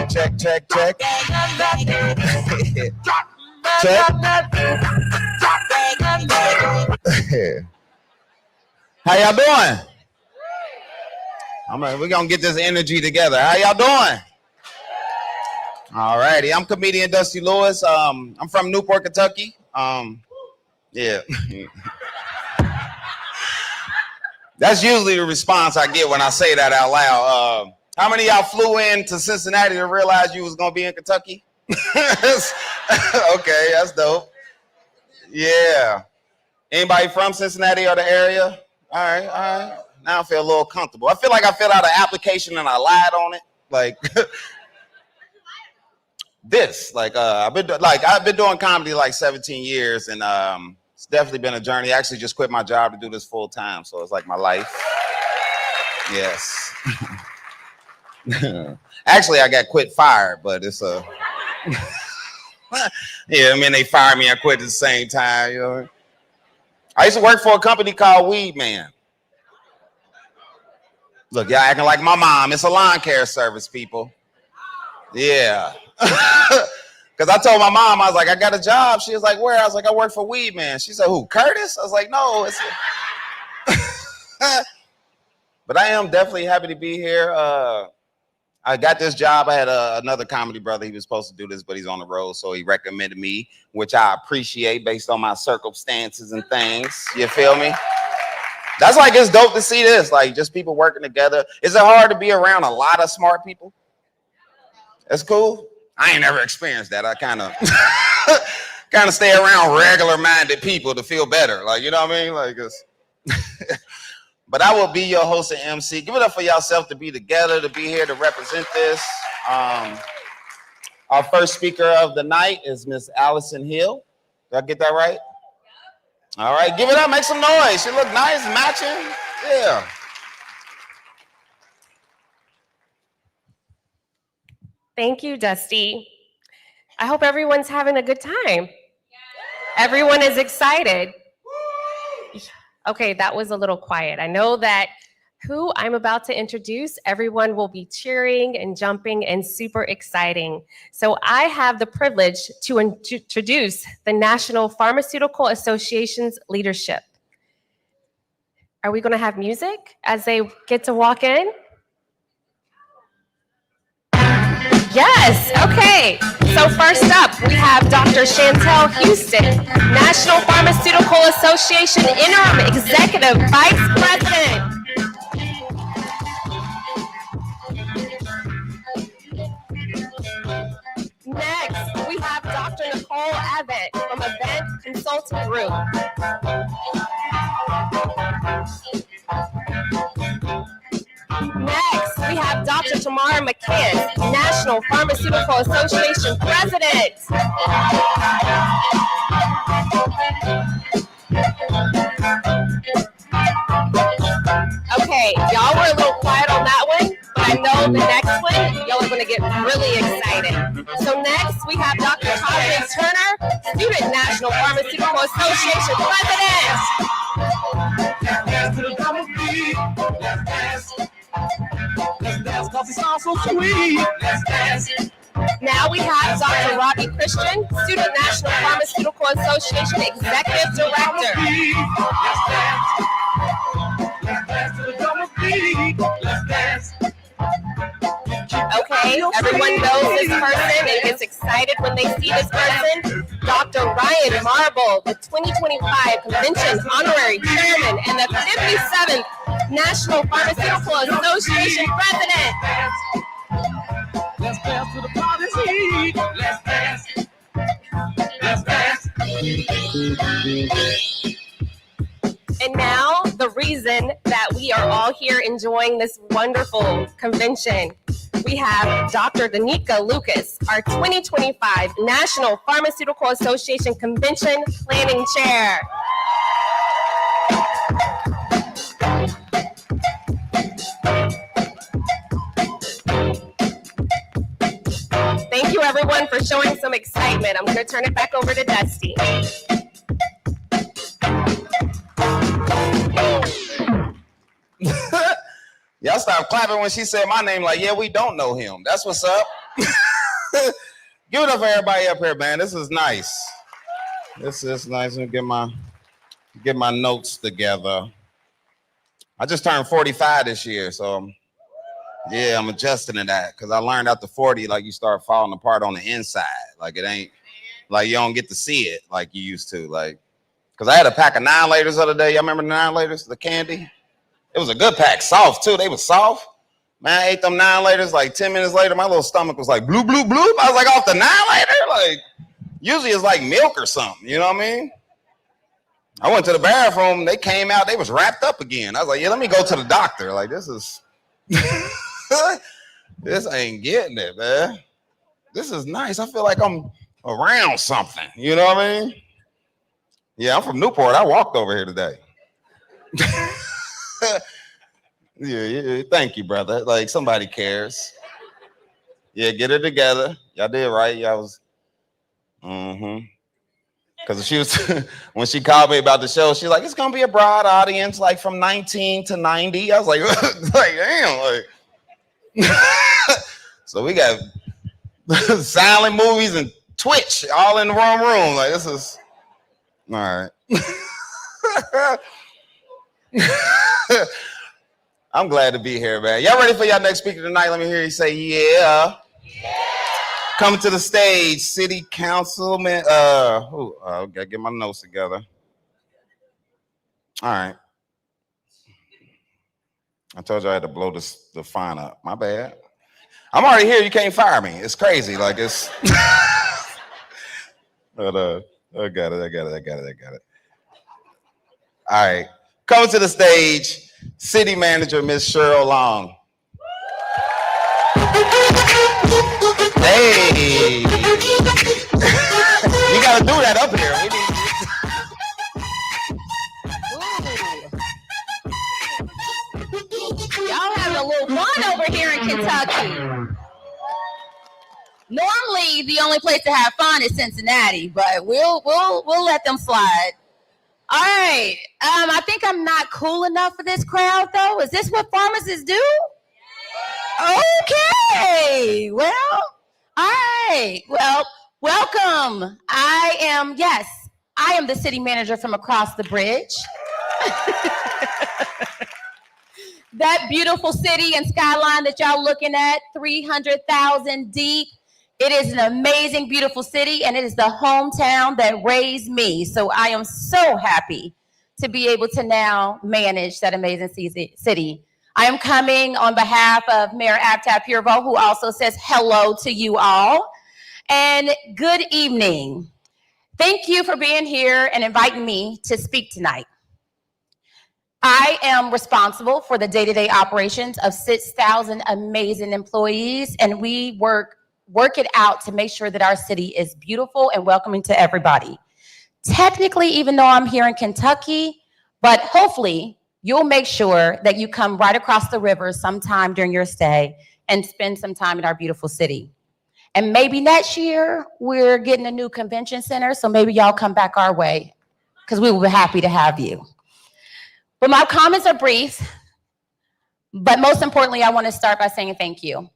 check. Check. How y'all doing? We're gonna get this energy together. How y'all doing? All righty. I'm comedian Dusty Lewis. I'm from Newport, Kentucky. Yeah. That's usually the response I get when I say that out loud. How many of y'all flew in to Cincinnati to realize you was gonna be in Kentucky? Okay, that's dope. Yeah. Anybody from Cincinnati or the area? All right. Now I feel a little comfortable. I feel like I filled out an application and I lied on it. Like this. I've been doing comedy like 17 years, and it's definitely been a journey. I actually just quit my job to do this full time, so it's like my life. Yes. Actually, I got fired, but it's a yeah. I mean, they fired me. I quit at the same time. You know. I used to work for a company called Weed Man. Look, y'all acting like my mom. It's a lawn care service, people. Yeah. Because I told my mom, I was like, I got a job. She was like, where? I was like, I work for Weed Man. She said, who, Curtis? I was like, no. It's But I am definitely happy to be here. I got this job. I had another comedy brother. He was supposed to do this, but he's on the road. So he recommended me, which I appreciate based on my circumstances and things. You feel me? That's like, it's dope to see this. Like, just people working together. Is it hard to be around a lot of smart people? That's cool. I ain't never experienced that. I kind of stay around regular-minded people to feel better. Like, you know what I mean? Like, it's but I will be your host and MC. Give it up for yourself to be together, to be here to represent this. Our first speaker of the night is Miss Allison Hill. Did I get that right? All right, give it up, make some noise. She look nice, matching. Yeah. Thank you, Dusty. I hope everyone's having a good time. Everyone is excited. Okay, that was a little quiet. I know that who I'm about to introduce, everyone will be cheering and jumping and super exciting. So I have the privilege to introduce the National Pharmaceutical Association's leadership. Are we going to have music as they get to walk in? Yes, okay. So first up, we have Dr. Chantel Houston, National Pharmaceutical Association Interim Executive Vice President. Next, we have Dr. Nicole Avent from Event Consulting Group. Next, we have Dr. Tamara McCann, National Pharmaceutical Association President. Okay, y'all were a little quiet on that one, but I know the next one, y'all are going to get really excited. So next, we have Dr. Tajay Turner, Student National Pharmaceutical Association President. Now we have Dr. Robbie Christian, Student National Pharmaceutical Association Executive Director. Okay, everyone knows this person and gets excited when they see this person. Dr. Ryan Marble, the 2025 Convention Honorary Chairman and the 57th National Pharmaceutical Association President. Let's dance to the party. Let's dance. Let's dance. And now, the reason that we are all here enjoying this wonderful convention. We have Dr. Danica Lucas, our 2025 National Pharmaceutical Association Convention Planning Chair. Thank you, everyone, for showing some excitement. I'm going to turn it back over to Dusty. Y'all stopped clapping when she said my name, like, yeah, we don't know him. That's what's up. Give it up for everybody up here, man. This is nice. This is nice. Let me get my notes together. I just turned 45 this year, so yeah, I'm adjusting to that because I learned after 40, like you start falling apart on the inside. Like it ain't like you don't get to see it like you used to. Like, because I had a pack of 9-laters the other day. Y'all remember the 9-laters, the candy? It was a good pack, soft too. They were soft. Man, I ate them 9-laters. Like 10 minutes later, my little stomach was like bloop, bloop, bloop. I was like, off the 9-later? Like, usually it's like milk or something. You know what I mean? I went to the bathroom. They came out. They was wrapped up again. I was like, yeah, let me go to the doctor. Like, this is, this ain't getting it, man. This is nice. I feel like I'm around something. You know what I mean? Yeah, I'm from Newport. I walked over here today. Yeah, thank you, brother. Like, somebody cares. Yeah, get it together. Y'all did right. Y'all was, Because she was, when she called me about the show, she's like, it's going to be a broad audience, like from 19 to 90. I was like, like damn, like. So we got silent movies and Twitch all in the wrong room. Like, this is, all right. I'm glad to be here, man. Y'all ready for y'all next speaker tonight? Let me hear you say, yeah. Yeah. Coming to the stage, City Councilman. I gotta get my notes together. All right. I told you I had to blow the fine up. My bad. I'm already here. You can't fire me. It's crazy. Like it's. But I got it. All right. Coming to the stage, City Manager Miss Cheryl Long. Hey. You gotta do that up here. Y'all having a little fun over here in Kentucky. Normally, the only place to have fun is Cincinnati, but we'll let them slide. All right. I think I'm not cool enough for this crowd, though. Is this what pharmacists do? Okay. Well, all right. Well, welcome. I am the city manager from across the bridge. That beautiful city and skyline that y'all looking at, 300,000 deep. It is an amazing, beautiful city, and it is the hometown that raised me. So I am so happy to be able to now manage that amazing city. I am coming on behalf of Mayor Abtab Purvo, who also says hello to you all, and good evening. Thank you for being here and inviting me to speak tonight. I am responsible for the day-to-day operations of 6,000 amazing employees, and we work it out to make sure that our city is beautiful and welcoming to everybody. Technically, even though I'm here in Kentucky, but hopefully you'll make sure that you come right across the river sometime during your stay and spend some time in our beautiful city. And maybe next year we're getting a new convention center, so maybe y'all come back our way because we will be happy to have you. But my comments are brief, but most importantly, I want to start by saying thank you.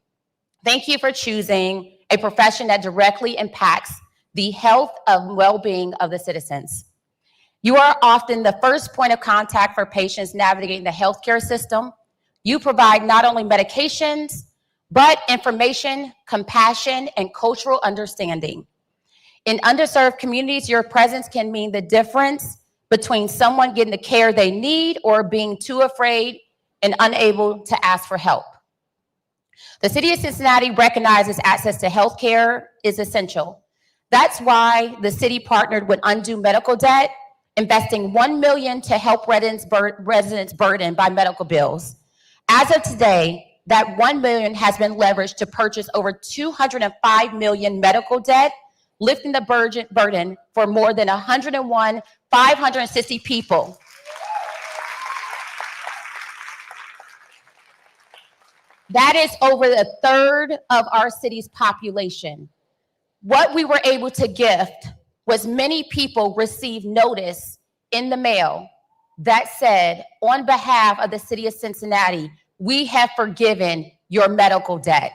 Thank you for choosing a profession that directly impacts the health and well-being of the citizens. You are often the first point of contact for patients navigating the healthcare system. You provide not only medications, but information, compassion, and cultural understanding. In underserved communities, your presence can mean the difference between someone getting the care they need or being too afraid and unable to ask for help. The city of Cincinnati recognizes access to health care is essential. That's why the city partnered with Undo Medical Debt, investing $1 million to help residents burdened by medical bills. As of today, that $1 million has been leveraged to purchase over $205 million medical debt, lifting the burden for more than 560 people. That is over a third of our city's population. What we were able to gift was many people received notice in the mail that said, on behalf of the city of Cincinnati, we have forgiven your medical debt.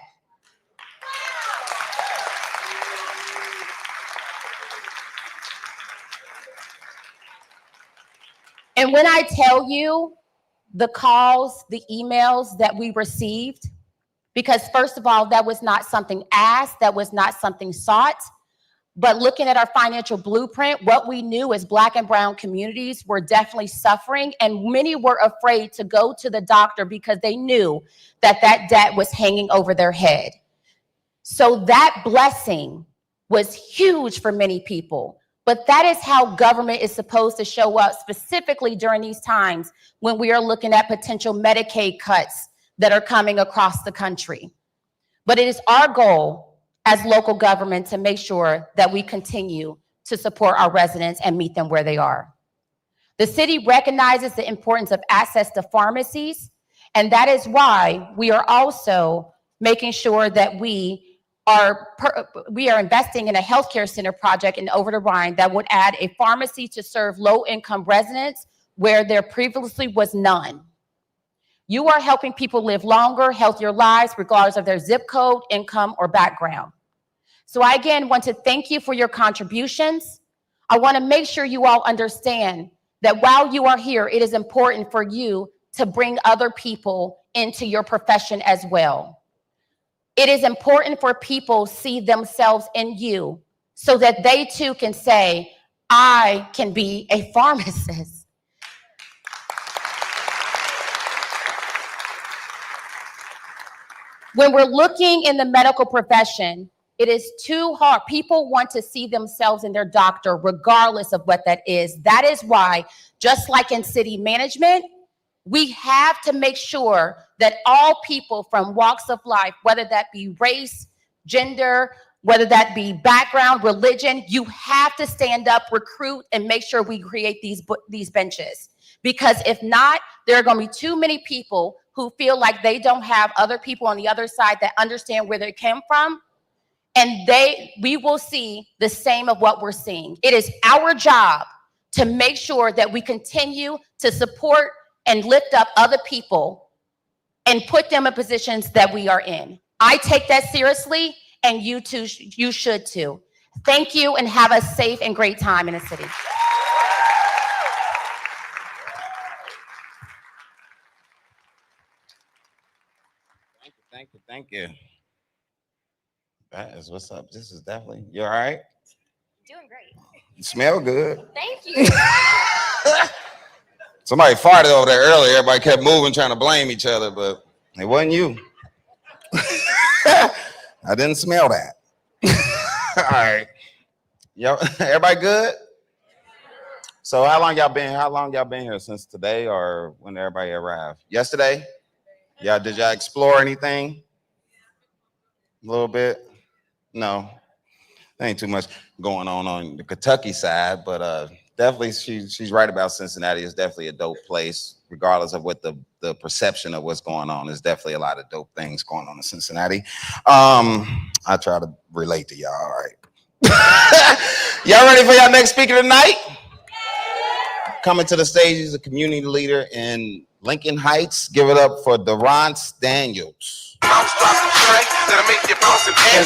And when I tell you the calls, the emails that we received, because first of all, that was not something asked, that was not something sought, but looking at our financial blueprint, what we knew as Black and brown communities were definitely suffering, and many were afraid to go to the doctor because they knew that that debt was hanging over their head. So that blessing was huge for many people. But that is how government is supposed to show up, specifically during these times when we are looking at potential Medicaid cuts that are coming across the country. But it is our goal as local government to make sure that we continue to support our residents and meet them where they are. The city recognizes the importance of access to pharmacies, and that is why we are also making sure that we are investing in a healthcare center project in Over the Rhine that would add a pharmacy to serve low-income residents where there previously was none. You are helping people live longer, healthier lives, regardless of their zip code, income, or background. So I again want to thank you for your contributions. I want to make sure you all understand that while you are here, it is important for you to bring other people into your profession as well. It is important for people to see themselves in you so that they too can say, I can be a pharmacist. When we're looking in the medical profession, it is too hard. People want to see themselves in their doctor, regardless of what that is. That is why, just like in city management, we have to make sure that all people from walks of life, whether that be race, gender, whether that be background, religion, you have to stand up, recruit, and make sure we create these benches. Because if not, there are going to be too many people who feel like they don't have other people on the other side that understand where they came from, and we will see the same of what we're seeing. It is our job to make sure that we continue to support and lift up other people and put them in positions that we are in. I take that seriously, and you too, you should too. Thank you, and have a safe and great time in the city. Thank you. That is what's up. This is definitely, you all right? Doing great. You smell good. Thank you. Somebody farted over there earlier. Everybody kept moving, trying to blame each other, but it wasn't you. I didn't smell that. All right. Yo, everybody good? So how long y'all been here? Since today or when everybody arrived? Yesterday? Yeah, did y'all explore anything? A little bit? No. There ain't too much going on the Kentucky side, but definitely she's right about Cincinnati. It's definitely a dope place, regardless of what the perception of what's going on. There's definitely a lot of dope things going on in Cincinnati. I try to relate to y'all, all right. Y'all ready for y'all next speaker tonight? Coming to the stage is a community leader in Lincoln Heights. Give it up for Durance Daniels. As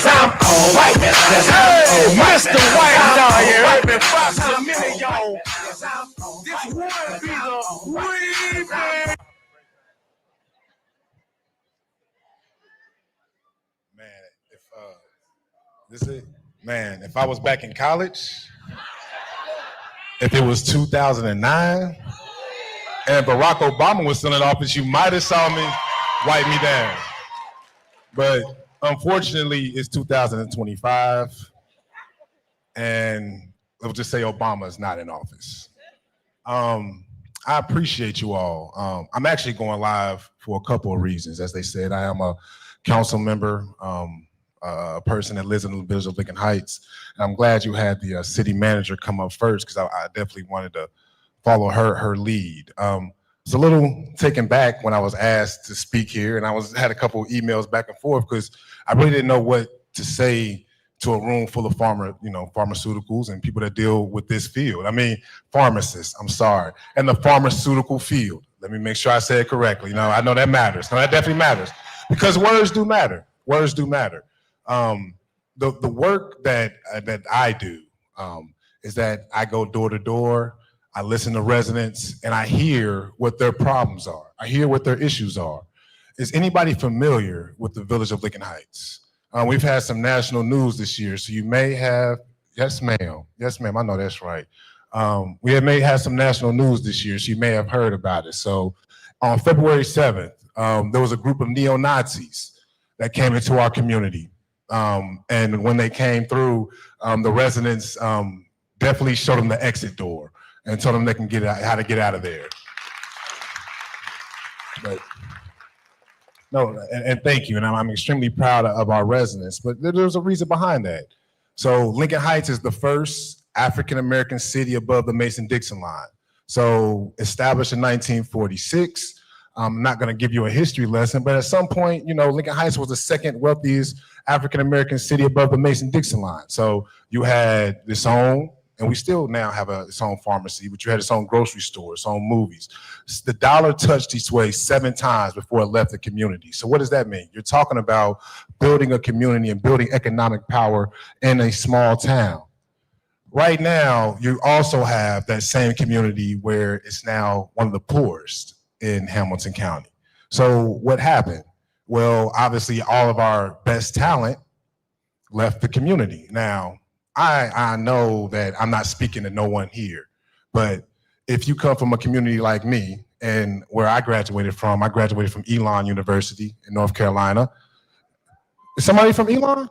I'm on white man, Mr. White down here. This would be the remix. Man, if I was back in college, if it was 2009 and Barack Obama was still in office, you might have saw me wipe me down. But unfortunately, it's 2025, and let's just say Obama is not in office. I appreciate you all. I'm actually going live for a couple of reasons. As they said, I am a council member, a person that lives in the village of Lincoln Heights. And I'm glad you had the city manager come up first, because I definitely wanted to follow her lead. I was a little taken back when I was asked to speak here, and I had a couple of emails back and forth because I really didn't know what to say to a room full of pharmaceuticals and people that deal with this field. I mean, pharmacists, I'm sorry, and the pharmaceutical field. Let me make sure I say it correctly. No, I know that matters. No, that definitely matters because words do matter. Words do matter. The work that I do is that I go door to door. I listen to residents and I hear what their problems are. I hear what their issues are. Is anybody familiar with the village of Lincoln Heights? We've had some national news this year, so you may have, yes ma'am, I know that's right. We may have some national news this year, so you may have heard about it. So on February 7th, there was a group of neo-Nazis that came into our community. And when they came through, the residents definitely showed them the exit door and told them they can get out, how to get out of there. But no, and thank you. And I'm extremely proud of our residents, but there's a reason behind that. So Lincoln Heights is the first African-American city above the Mason-Dixon line. So established in 1946. I'm not going to give you a history lesson, but at some point, you know, Lincoln Heights was the second wealthiest African-American city above the Mason-Dixon line. So you had its own, and we still now have its own pharmacy, but you had its own grocery store, its own movies. The dollar touched its way 7 times before it left the community. So what does that mean? You're talking about building a community and building economic power in a small town. Right now, you also have that same community where it's now one of the poorest in Hamilton County. So what happened? Well, obviously all of our best talent left the community. Now, I know that I'm not speaking to no one here, but if you come from a community like me and where I graduated from Elon University in North Carolina. Is somebody from Elon?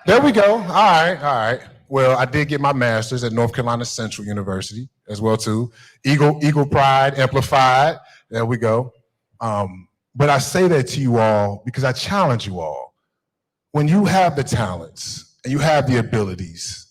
There we go. All right. Well, I did get my master's at North Carolina Central University as well too. Eagle Pride Amplified. There we go. But I say that to you all because I challenge you all. When you have the talents and you have the abilities,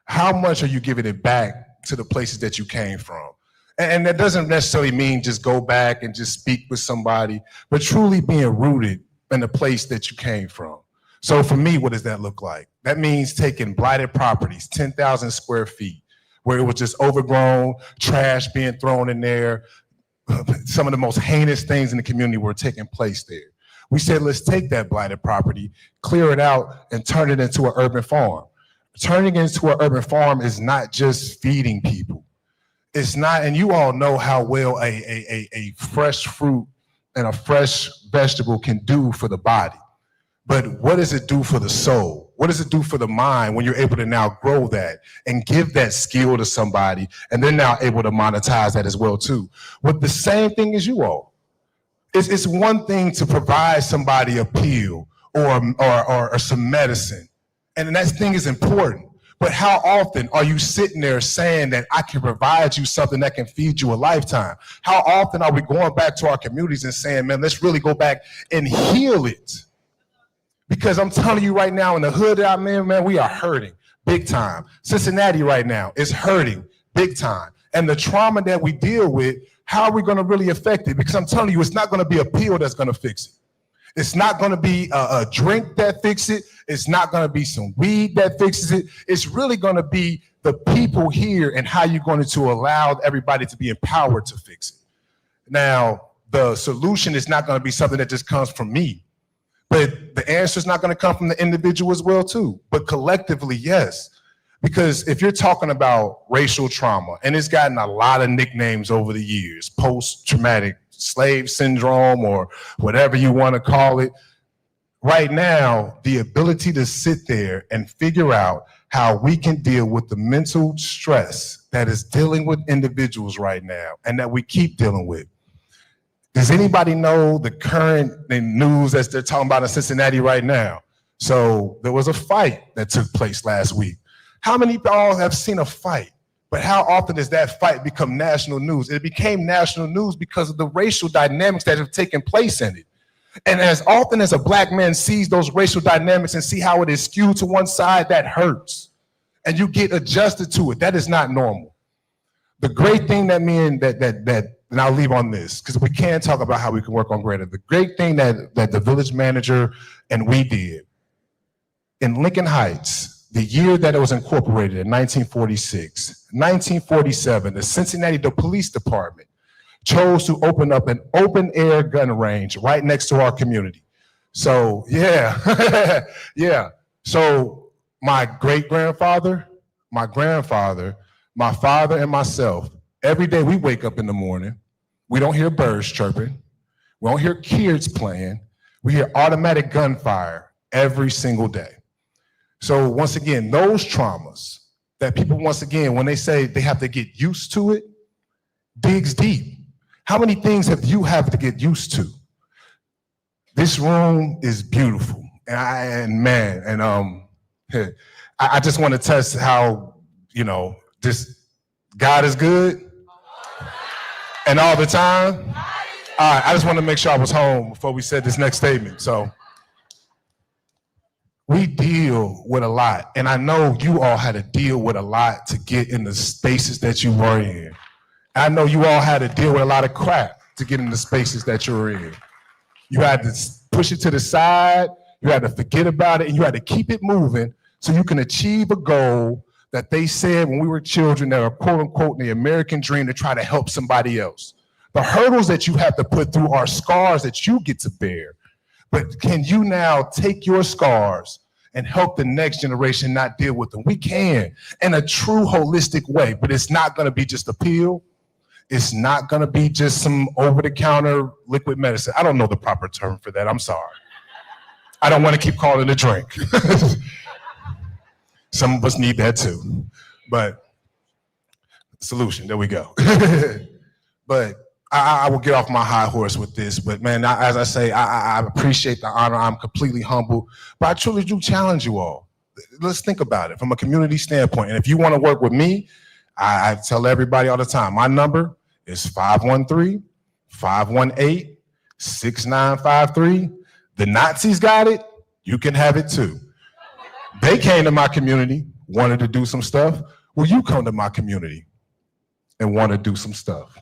how much are you giving it back to the places that you came from? And that doesn't necessarily mean just go back and just speak with somebody, but truly being rooted in the place that you came from. So for me, what does that look like? That means taking blighted properties, 10,000 square feet, where it was just overgrown, trash being thrown in there. Some of the most heinous things in the community were taking place there. We said, let's take that blighted property, clear it out, and turn it into an urban farm. Turning it into an urban farm is not just feeding people. It's not, and you all know how well a fresh fruit and a fresh vegetable can do for the body. But what does it do for the soul? What does it do for the mind when you're able to now grow that and give that skill to somebody and they're now able to monetize that as well too? With the same thing as you all. It's one thing to provide somebody a pill or some medicine, and that thing is important. But how often are you sitting there saying that I can provide you something that can feed you a lifetime? How often are we going back to our communities and saying, man, let's really go back and heal it? Because I'm telling you right now, in the hood that I'm in, man, we are hurting big time. Cincinnati right now is hurting big time. And the trauma that we deal with, how are we going to really affect it? Because I'm telling you, it's not going to be a pill that's going to fix it. It's not going to be a drink that fixes it. It's not going to be some weed that fixes it. It's really going to be the people here and how you're going to allow everybody to be empowered to fix it. Now, the solution is not going to be something that just comes from me. But the answer is not going to come from the individual as well too. But collectively, yes. Because if you're talking about racial trauma, and it's gotten a lot of nicknames over the years, post-traumatic slave syndrome or whatever you want to call it, right now, the ability to sit there and figure out how we can deal with the mental stress that is dealing with individuals right now and that we keep dealing with. Does anybody know the current news that they're talking about in Cincinnati right now? So there was a fight that took place last week. How many of y'all have seen a fight? But how often does that fight become national news? It became national news because of the racial dynamics that have taken place in it. And as often as a black man sees those racial dynamics and see how it is skewed to one side, that hurts. And you get adjusted to it. That is not normal. The great thing that and I'll leave on this, because we can talk about how we can work on greater. The great thing that the village manager and we did in Lincoln Heights, the year that it was incorporated in 1946, 1947, the Cincinnati Police Department chose to open up an open air gun range right next to our community. So yeah, yeah. So my great-grandfather, my grandfather, my father, and myself, every day we wake up in the morning, we don't hear birds chirping, we don't hear kids playing, we hear automatic gunfire every single day. So once again, those traumas that people, once again, when they say they have to get used to it, digs deep. How many things have you have to get used to? This room is beautiful, I just want to test how, this God is good and all the time. All right, I just want to make sure I was home before we said this next statement. So we deal with a lot, and I know you all had to deal with a lot to get in the spaces that you were in. I know you all had to deal with a lot of crap to get in the spaces that you're in. You had to push it to the side, you had to forget about it, and you had to keep it moving so you can achieve a goal that they said when we were children that are quote unquote the American dream to try to help somebody else. The hurdles that you have to put through are scars that you get to bear. But can you now take your scars and help the next generation not deal with them? We can in a true holistic way, but it's not gonna be just a pill. It's not gonna be just some over-the-counter liquid medicine. I don't know the proper term for that, I'm sorry. I don't wanna keep calling it a drink. Some of us need that too, but solution, there we go. But I will get off my high horse with this, but man, as I say, I appreciate the honor. I'm completely humble, but I truly do challenge you all. Let's think about it from a community standpoint. And if you want to work with me, I tell everybody all the time, my number is 513-518-6953. The Nazis got it, you can have it too. They came to my community, wanted to do some stuff. Will you come to my community and want to do some stuff?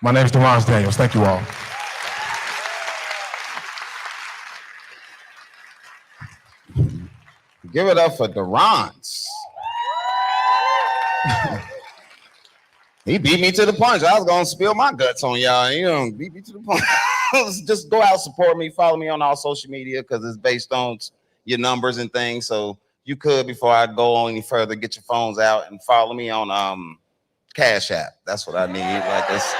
My name is Deron Daniels. Thank you all. Give it up for Deron. He beat me to the punch. I was gonna spill my guts on y'all. You know, beat me to the punch. Just go out, support me, follow me on all social media because it's based on your numbers and things. So you could, before I go on any further, get your phones out and follow me on Cash App. That's what I need. Like this.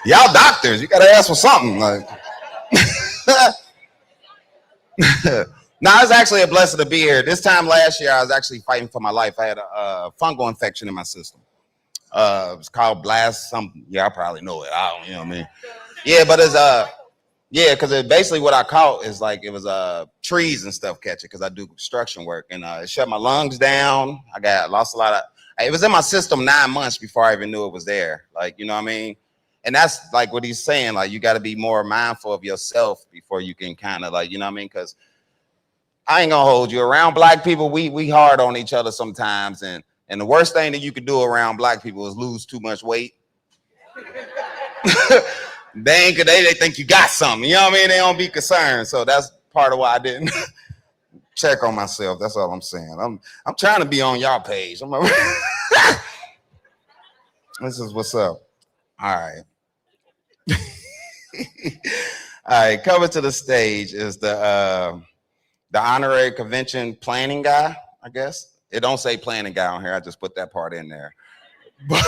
Y'all doctors, you gotta ask for something. Like, no, it's actually a blessing to be here. This time last year, I was actually fighting for my life. I had a fungal infection in my system. It's called blast something. Yeah, I probably know it. I don't, you know what I mean? Yeah, but it's yeah, because it basically what I caught is like it was trees and stuff catching because I do construction work, and it shut my lungs down. Lost a lot of. It was in my system 9 months before I even knew it was there. Like, you know what I mean? And that's like what he's saying. Like, you got to be more mindful of yourself before you can kind of like, you know what I mean? Because I ain't gonna hold you around black people. We hard on each other sometimes, and the worst thing that you could do around black people is lose too much weight. They think you got something, you know what I mean? They don't be concerned. So that's part of why I didn't check on myself. That's all I'm saying. I'm trying to be on y'all page. I'm like, this is what's up. All right. All right, coming to the stage is the honorary convention planning guy, I guess. It don't say planning guy on here. I just put that part in there. But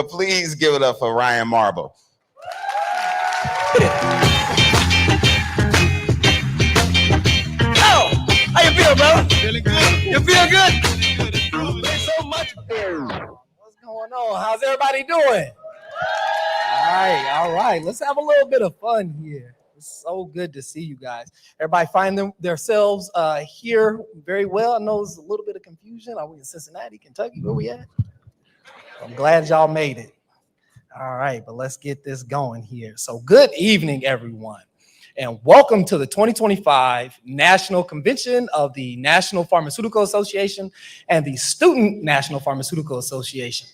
please give it up for Ryan Marble. Oh, how you feel, brother? Feeling good. You feel good? Thanks so much. What's going on? How's everybody doing? All right. Let's have a little bit of fun here. It's so good to see you guys. Everybody find themselves here very well. I know there's a little bit of confusion. Are we in Cincinnati, Kentucky? Where we at? I'm glad y'all made it. All right, but let's get this going here. So good evening, everyone, and welcome to the 2025 National Convention of the National Pharmaceutical Association and the Student National Pharmaceutical Association.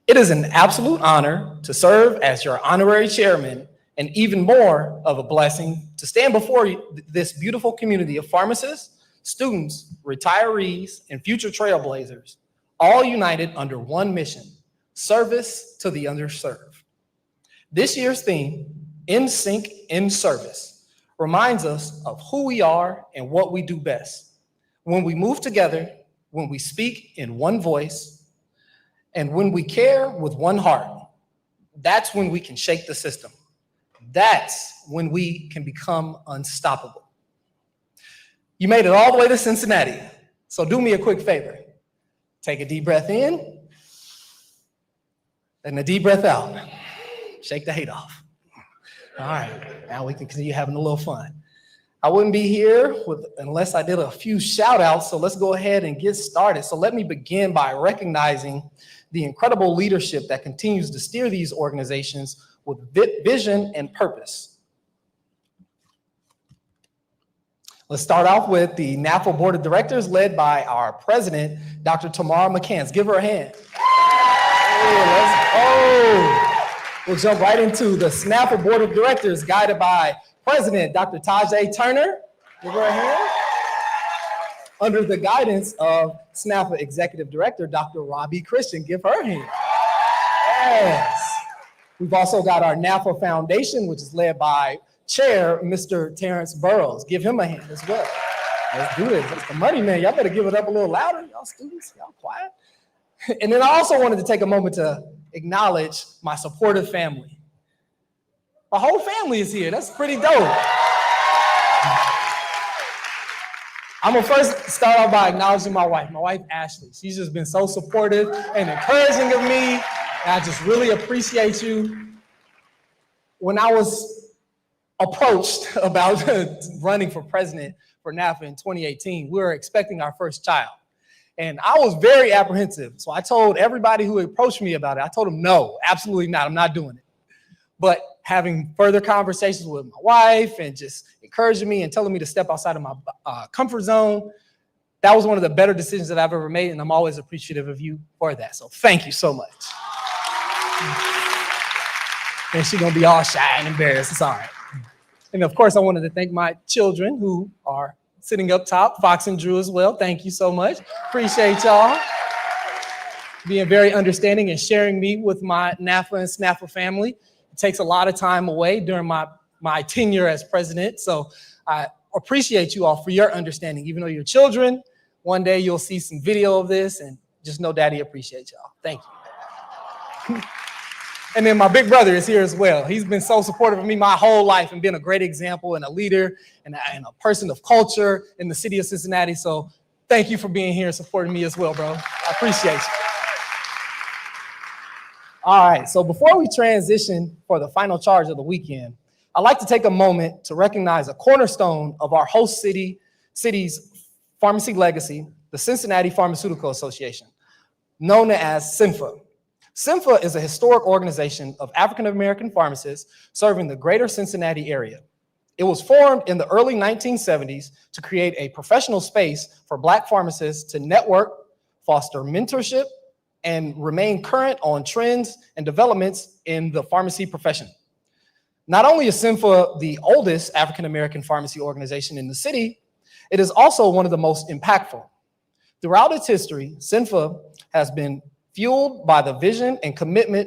It is an absolute honor to serve as your honorary chairman, and even more of a blessing to stand before this beautiful community of pharmacists, students, retirees, and future trailblazers, all united under one mission: service to the underserved. This year's theme, In Sync, in Service, reminds us of who we are and what we do best. When we move together, when we speak in one voice, and when we care with one heart, that's when we can shake the system. That's when we can become unstoppable. You made it all the way to Cincinnati, so do me a quick favor. Take a deep breath in, and a deep breath out. Shake the hate off. All right, now we can continue having a little fun. I wouldn't be here unless I did a few shout outs, so let's go ahead and get started. So let me begin by recognizing the incredible leadership that continues to steer these organizations with vision and purpose. Let's start off with the NPhA Board of Directors led by our president, Dr. Tamara McCants. Give her a hand. Hey, let's go. We'll jump right into the SNPhA Board of Directors guided by President Dr. Tajay Turner. Give her a hand. Under the guidance of SNPhA Executive Director, Dr. Robbie Christian. Give her a hand. Yes. We've also got our NPhA Foundation, which is led by Chair, Mr. Terrence Burrows. Give him a hand as well. Let's do this. That's the money, man. Y'all better give it up a little louder. Y'all students, y'all quiet. And then I also wanted to take a moment to acknowledge my supportive family. My whole family is here. That's pretty dope. I'm gonna first start off by acknowledging my wife, Ashley. She's just been so supportive and encouraging of me. And I just really appreciate you. When I was approached about running for president for NPhA in 2018, we were expecting our first child. And I was very apprehensive. So I told everybody who approached me about it, I told them, no, absolutely not. I'm not doing it. But having further conversations with my wife and just encouraging me and telling me to step outside of my comfort zone, that was one of the better decisions that I've ever made. And I'm always appreciative of you for that. So thank you so much. And she's going to be all shy and embarrassed. It's all right. And of course, I wanted to thank my children who are sitting up top, Fox and Drew as well. Thank you so much. Appreciate y'all being very understanding and sharing me with my NPhA and SNPhA family. It takes a lot of time away during my tenure as president. So I appreciate you all for your understanding. Even though you're children, one day you'll see some video of this and just know Daddy appreciates y'all. Thank you. And then my big brother is here as well. He's been so supportive of me my whole life and been a great example and a leader and a person of culture in the city of Cincinnati. So thank you for being here and supporting me as well, bro. I appreciate you. All right, so before we transition for the final charge of the weekend, I'd like to take a moment to recognize a cornerstone of our host city's pharmacy legacy, the Cincinnati Pharmaceutical Association, known as SNPhA. SNPhA is a historic organization of African-American pharmacists serving the greater Cincinnati area. It was formed in the early 1970s to create a professional space for Black pharmacists to network, foster mentorship, and remain current on trends and developments in the pharmacy profession. Not only is SNPhA the oldest African-American pharmacy organization in the city, it is also one of the most impactful. Throughout its history, SNPhA has been fueled by the vision and commitment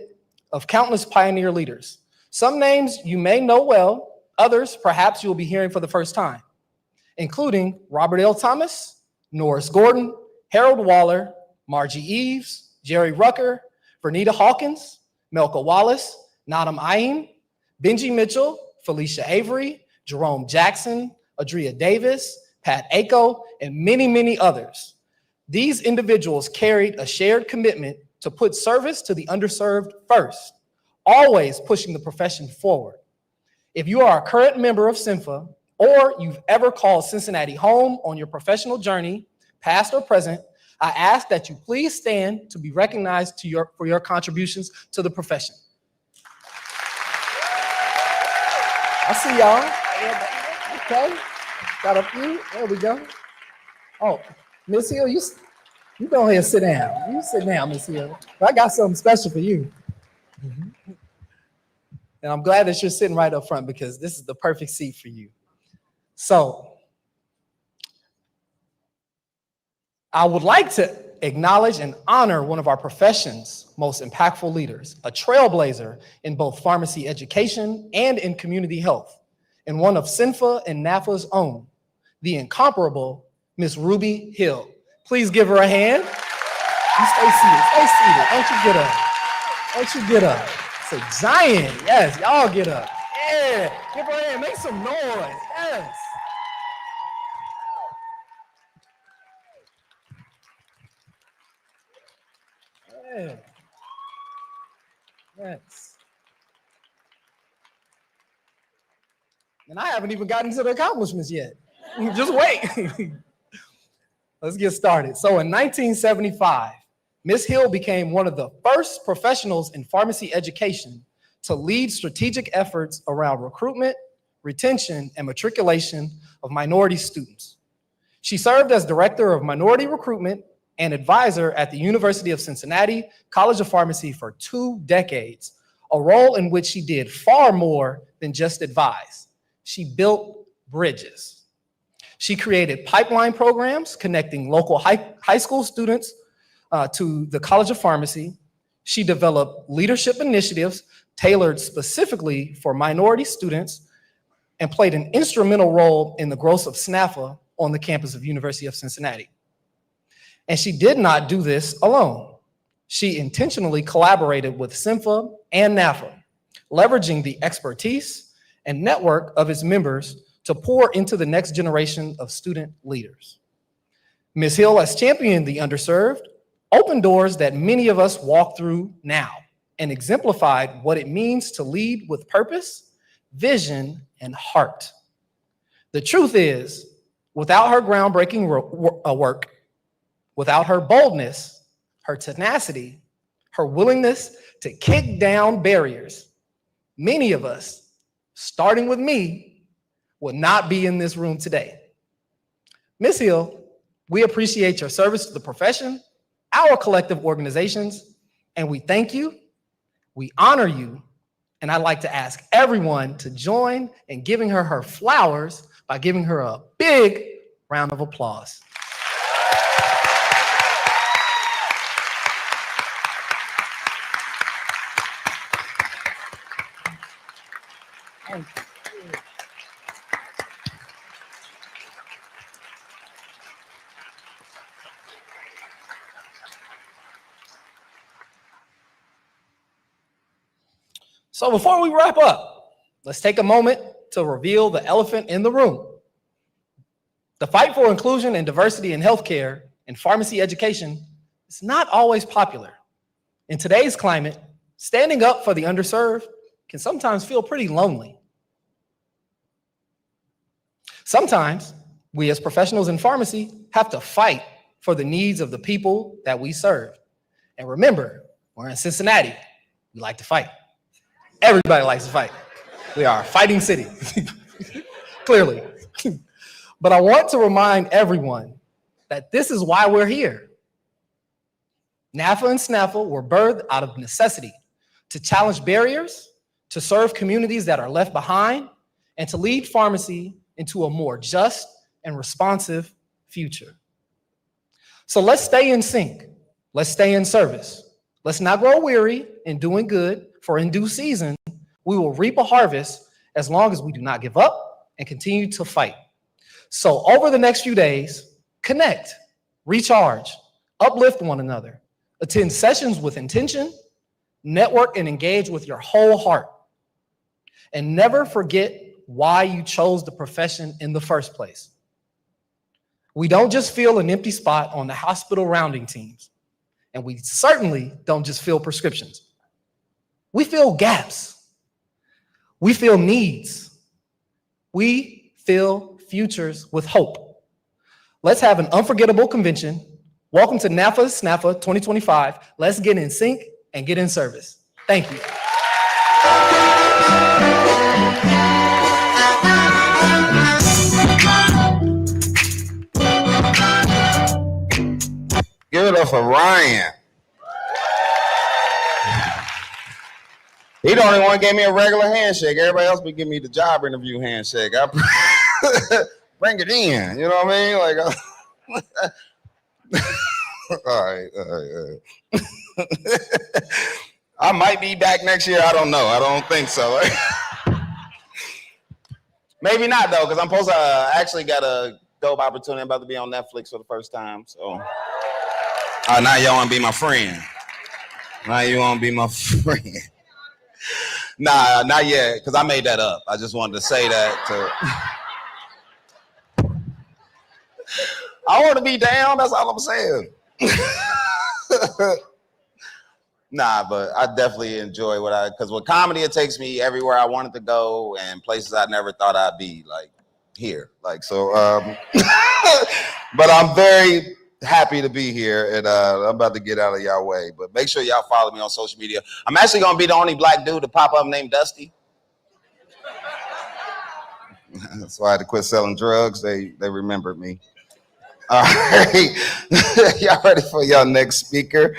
of countless pioneer leaders. Some names you may know well, others perhaps you'll be hearing for the first time, including Robert L. Thomas, Norris Gordon, Harold Waller, Margie Eves, Jerry Rucker, Vernita Hawkins, Melka Wallace, Nadam Ayin, Benji Mitchell, Felicia Avery, Jerome Jackson, Adria Davis, Pat Aiko, and many, many others. These individuals carried a shared commitment to put service to the underserved first, always pushing the profession forward. If you are a current member of SNPhA or you've ever called Cincinnati home on your professional journey, past or present, I ask that you please stand to be recognized for your contributions to the profession. I see y'all. Okay, got a few. There we go. Oh, Miss Hill, you go ahead and sit down. You sit down, Miss Hill. I got something special for you. And I'm glad that you're sitting right up front because this is the perfect seat for you. So I would like to acknowledge and honor one of our profession's most impactful leaders, a trailblazer in both pharmacy education and in community health, and one of SNPhA and NPhA's own, the incomparable Miss Ruby Hill. Please give her a hand. You stay seated. Don't you get up. Don't you get up. It's a giant. Yes, y'all get up. Yeah, give her a hand. Make some noise. Yes. Yeah. Yes. And I haven't even gotten to the accomplishments yet. Just wait. Let's get started. So in 1975, Ms. Hill became one of the first professionals in pharmacy education to lead strategic efforts around recruitment, retention, and matriculation of minority students. She served as Director of Minority Recruitment and advisor at the University of Cincinnati College of Pharmacy for 2 decades, a role in which she did far more than just advise. She built bridges. She created pipeline programs connecting local high school students to the College of Pharmacy. She developed leadership initiatives tailored specifically for minority students and played an instrumental role in the growth of SNPhA on the campus of University of Cincinnati. And she did not do this alone. She intentionally collaborated with SNPhA and NPhA, leveraging the expertise and network of its members to pour into the next generation of student leaders. Ms. Hill has championed the underserved, opened doors that many of us walk through now, and exemplified what it means to lead with purpose, vision, and heart. The truth is, without her groundbreaking work, without her boldness, her tenacity, her willingness to kick down barriers, many of us, starting with me, would not be in this room today. Ms. Hill, we appreciate your service to the profession, our collective organizations, and we thank you, we honor you, and I'd like to ask everyone to join in giving her her flowers by giving her a big round of applause. Thank you. So before we wrap up, let's take a moment to reveal the elephant in the room. The fight for inclusion and diversity in healthcare and pharmacy education is not always popular. In today's climate, standing up for the underserved can sometimes feel pretty lonely. Sometimes we as professionals in pharmacy have to fight for the needs of the people that we serve. And remember, we're in Cincinnati, we like to fight. Everybody likes to fight. We are a fighting city, clearly. But I want to remind everyone that this is why we're here. NPhA and SNPhA were birthed out of necessity to challenge barriers, to serve communities that are left behind, and to lead pharmacy into a more just and responsive future. So let's stay in sync. Let's stay in service. Let's not grow weary in doing good, for in due season, we will reap a harvest as long as we do not give up and continue to fight. So over the next few days, connect, recharge, uplift one another, attend sessions with intention, network and engage with your whole heart. And never forget why you chose the profession in the first place. We don't just fill an empty spot on the hospital rounding teams, and we certainly don't just fill prescriptions. We fill gaps. We fill needs. We fill futures with hope. Let's have an unforgettable convention. Welcome to NPhA SNPhA 2025. Let's get in sync and get in service. Thank you. Give it up for Ryan. He the only one gave me a regular handshake. Everybody else be giving me the job interview handshake. Bring it in, you know what I mean? Like, All right. I might be back next year. I don't know. I don't think so. Maybe not though, because I'm supposed to actually got a dope opportunity. I'm about to be on Netflix for the first time. So now y'all want to be my friend. Now you want to be my friend. Nah, not yet, because I made that up. I just wanted to say that. I want to be down. That's all I'm saying. Nah, but I definitely enjoy because with comedy, it takes me everywhere I wanted to go and places I never thought I'd be, like here. Like, so, but I'm very happy to be here, and I'm about to get out of y'all way. But make sure y'all follow me on social media. I'm actually going to be the only black dude to pop up named Dusty. That's why I had to quit selling drugs. They remembered me. All right. Y'all ready for y'all next speaker?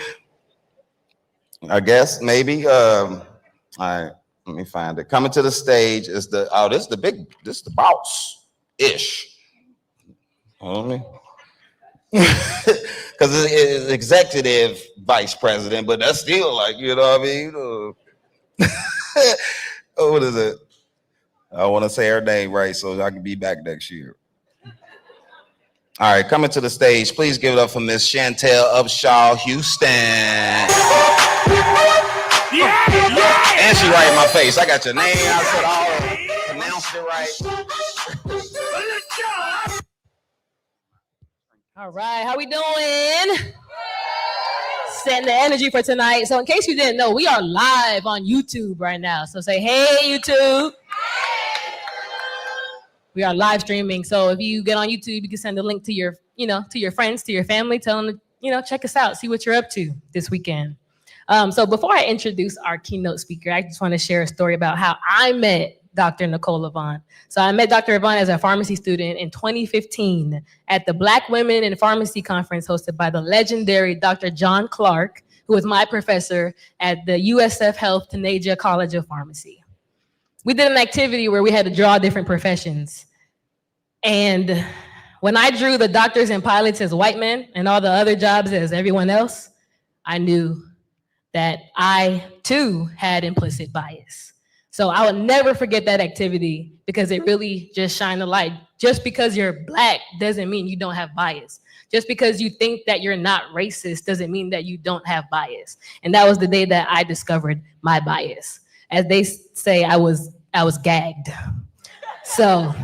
I guess, maybe. All right, let me find it. Coming to the stage is this is the boss-ish. Hold me. Because it's executive vice president, but that's still like, you know what I mean? What is it? I want to say her name right so I can be back next year. All right, coming to the stage, please give it up for Miss Chantel Upshaw Houston. Yeah. And she right in my face. I got your name. I said all of it. Pronounced it right. All right, how we doing? Setting the energy for tonight. So in case you didn't know, we are live on YouTube right now. So say, hey, YouTube. We are live streaming. So if you get on YouTube, you can send a link to your, to your friends, to your family, tell them to, check us out, see what you're up to this weekend. So before I introduce our keynote speaker, I just want to share a story about how I met Dr. Nicole Avant. So I met Dr. Avant as a pharmacy student in 2015 at the Black Women in Pharmacy Conference hosted by the legendary Dr. John Clark, who was my professor at the USF Health Taneja College of Pharmacy. We did an activity where we had to draw different professions. And when I drew the doctors and pilots as white men and all the other jobs as everyone else, I knew that I too had implicit bias. So I would never forget that activity because it really just shined a light. Just because you're Black doesn't mean you don't have bias. Just because you think that you're not racist doesn't mean that you don't have bias. And that was the day that I discovered my bias. As they say, I was gagged. So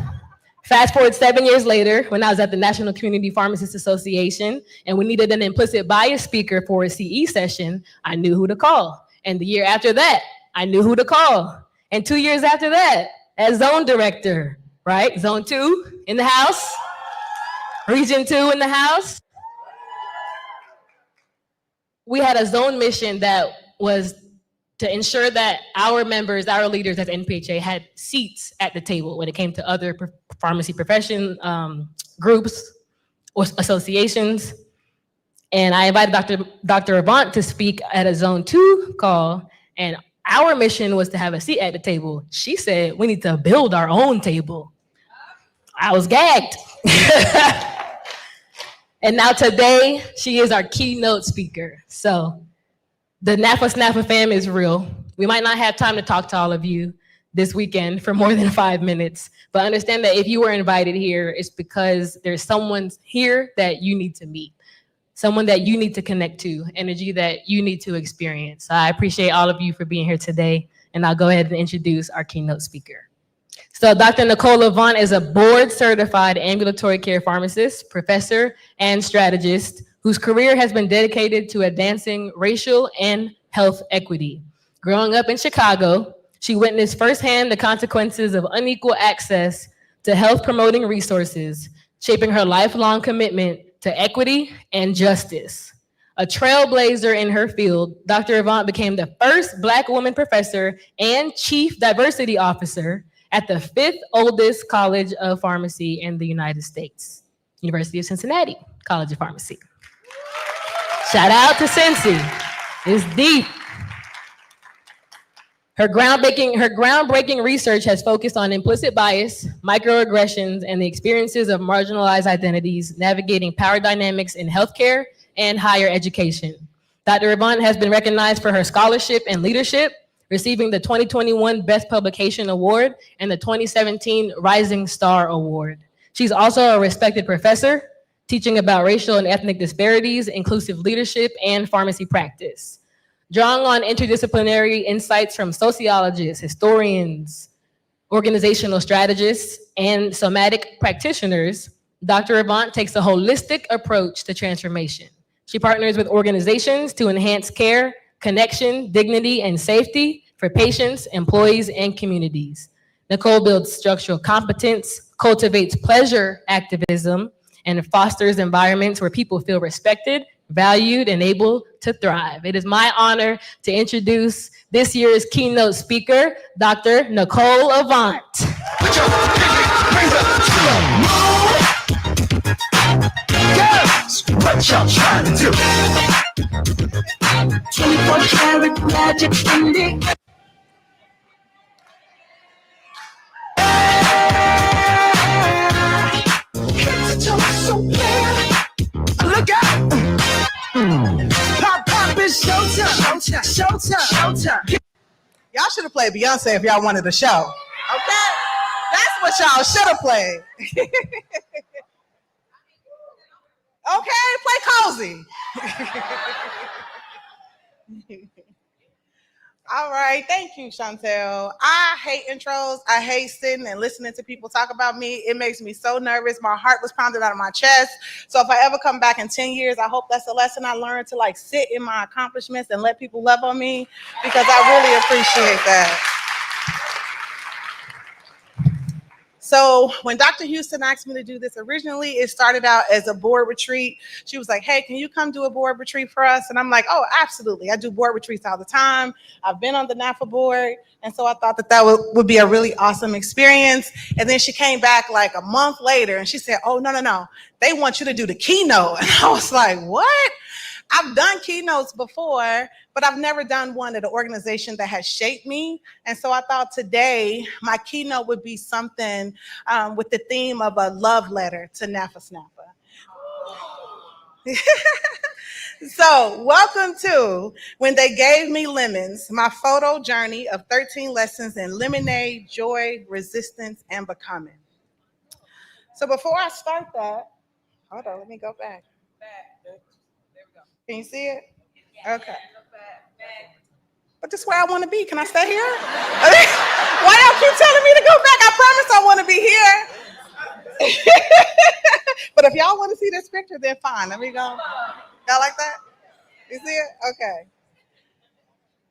fast forward 7 years later, when I was at the National Community Pharmacists Association and we needed an implicit bias speaker for a CE session, I knew who to call. And the year after that, I knew who to call. And 2 years after that, as zone director, right? Zone 2 in the house, Region 2 in the house. We had a zone mission that was to ensure that our members, our leaders at NPhA had seats at the table when it came to other pharmacy profession groups or associations. And I invited Dr. Avant to speak at a Zone 2 call, and our mission was to have a seat at the table. She said, we need to build our own table. I was gagged. And now today, she is our keynote speaker. So the SNPhA fam is real. We might not have time to talk to all of you this weekend for more than 5 minutes, but understand that if you were invited here, it's because there's someone here that you need to meet, someone that you need to connect to, energy that you need to experience. So I appreciate all of you for being here today, and I'll go ahead and introduce our keynote speaker. So Dr. Nicole Avant is a board-certified ambulatory care pharmacist, professor, and strategist whose career has been dedicated to advancing racial and health equity. Growing up in Chicago, she witnessed firsthand the consequences of unequal access to health-promoting resources, shaping her lifelong commitment to equity and justice. A trailblazer in her field, Dr. Avant became the first Black woman professor and chief diversity officer at the 5th oldest college of pharmacy in the United States, University of Cincinnati College of Pharmacy. Shout out to Cincy. It's deep. Her groundbreaking research has focused on implicit bias, microaggressions, and the experiences of marginalized identities, navigating power dynamics in healthcare and higher education. Dr. Avant has been recognized for her scholarship and leadership, receiving the 2021 Best Publication Award and the 2017 Rising Star Award. She's also a respected professor, teaching about racial and ethnic disparities, inclusive leadership, and pharmacy practice. Drawing on interdisciplinary insights from sociologists, historians, organizational strategists, and somatic practitioners, Dr. Avant takes a holistic approach to transformation. She partners with organizations to enhance care, connection, dignity, and safety for patients, employees, and communities. Nicole builds structural competence, cultivates pleasure activism, and fosters environments where people feel respected, valued, and able to thrive. It is my honor to introduce this year's keynote speaker, Dr. Nicole Avant. What y'all trying to do? 24 karat magic in the look out! Pop, pop, it's showtime. Showtime. Y'all should have played Beyonce if y'all wanted a show. Okay? That's what y'all should have played. Okay, play cozy. All right, thank you, Chantel. I hate intros. I hate sitting and listening to people talk about me. It makes me so nervous. My heart was pounded out of my chest. So if I ever come back in 10 years, I hope that's a lesson I learned to like sit in my accomplishments and let people love on me, because I really appreciate that. So when Dr. Houston asked me to do this originally, it started out as a board retreat. She was like, hey, can you come do a board retreat for us? And I'm like, oh, absolutely. I do board retreats all the time. I've been on the NPhA board. And so I thought that would be a really awesome experience. And then she came back like a month later and she said, oh, no. They want you to do the keynote. And I was like, what? I've done keynotes before, but I've never done one at an organization that has shaped me. And so I thought today my keynote would be something with the theme of a love letter to SNPhA. So welcome to When They Gave Me Lemons, my photo journey of 13 lessons in lemonade, joy, resistance, and becoming. So before I start that, hold on, let me go back. Can you see it? Okay. But this is where I want to be. Can I stay here? Why y'all keep telling me to go back? I promise I want to be here. But if y'all want to see this picture, then fine. Let me go. Y'all like that? You see it? Okay.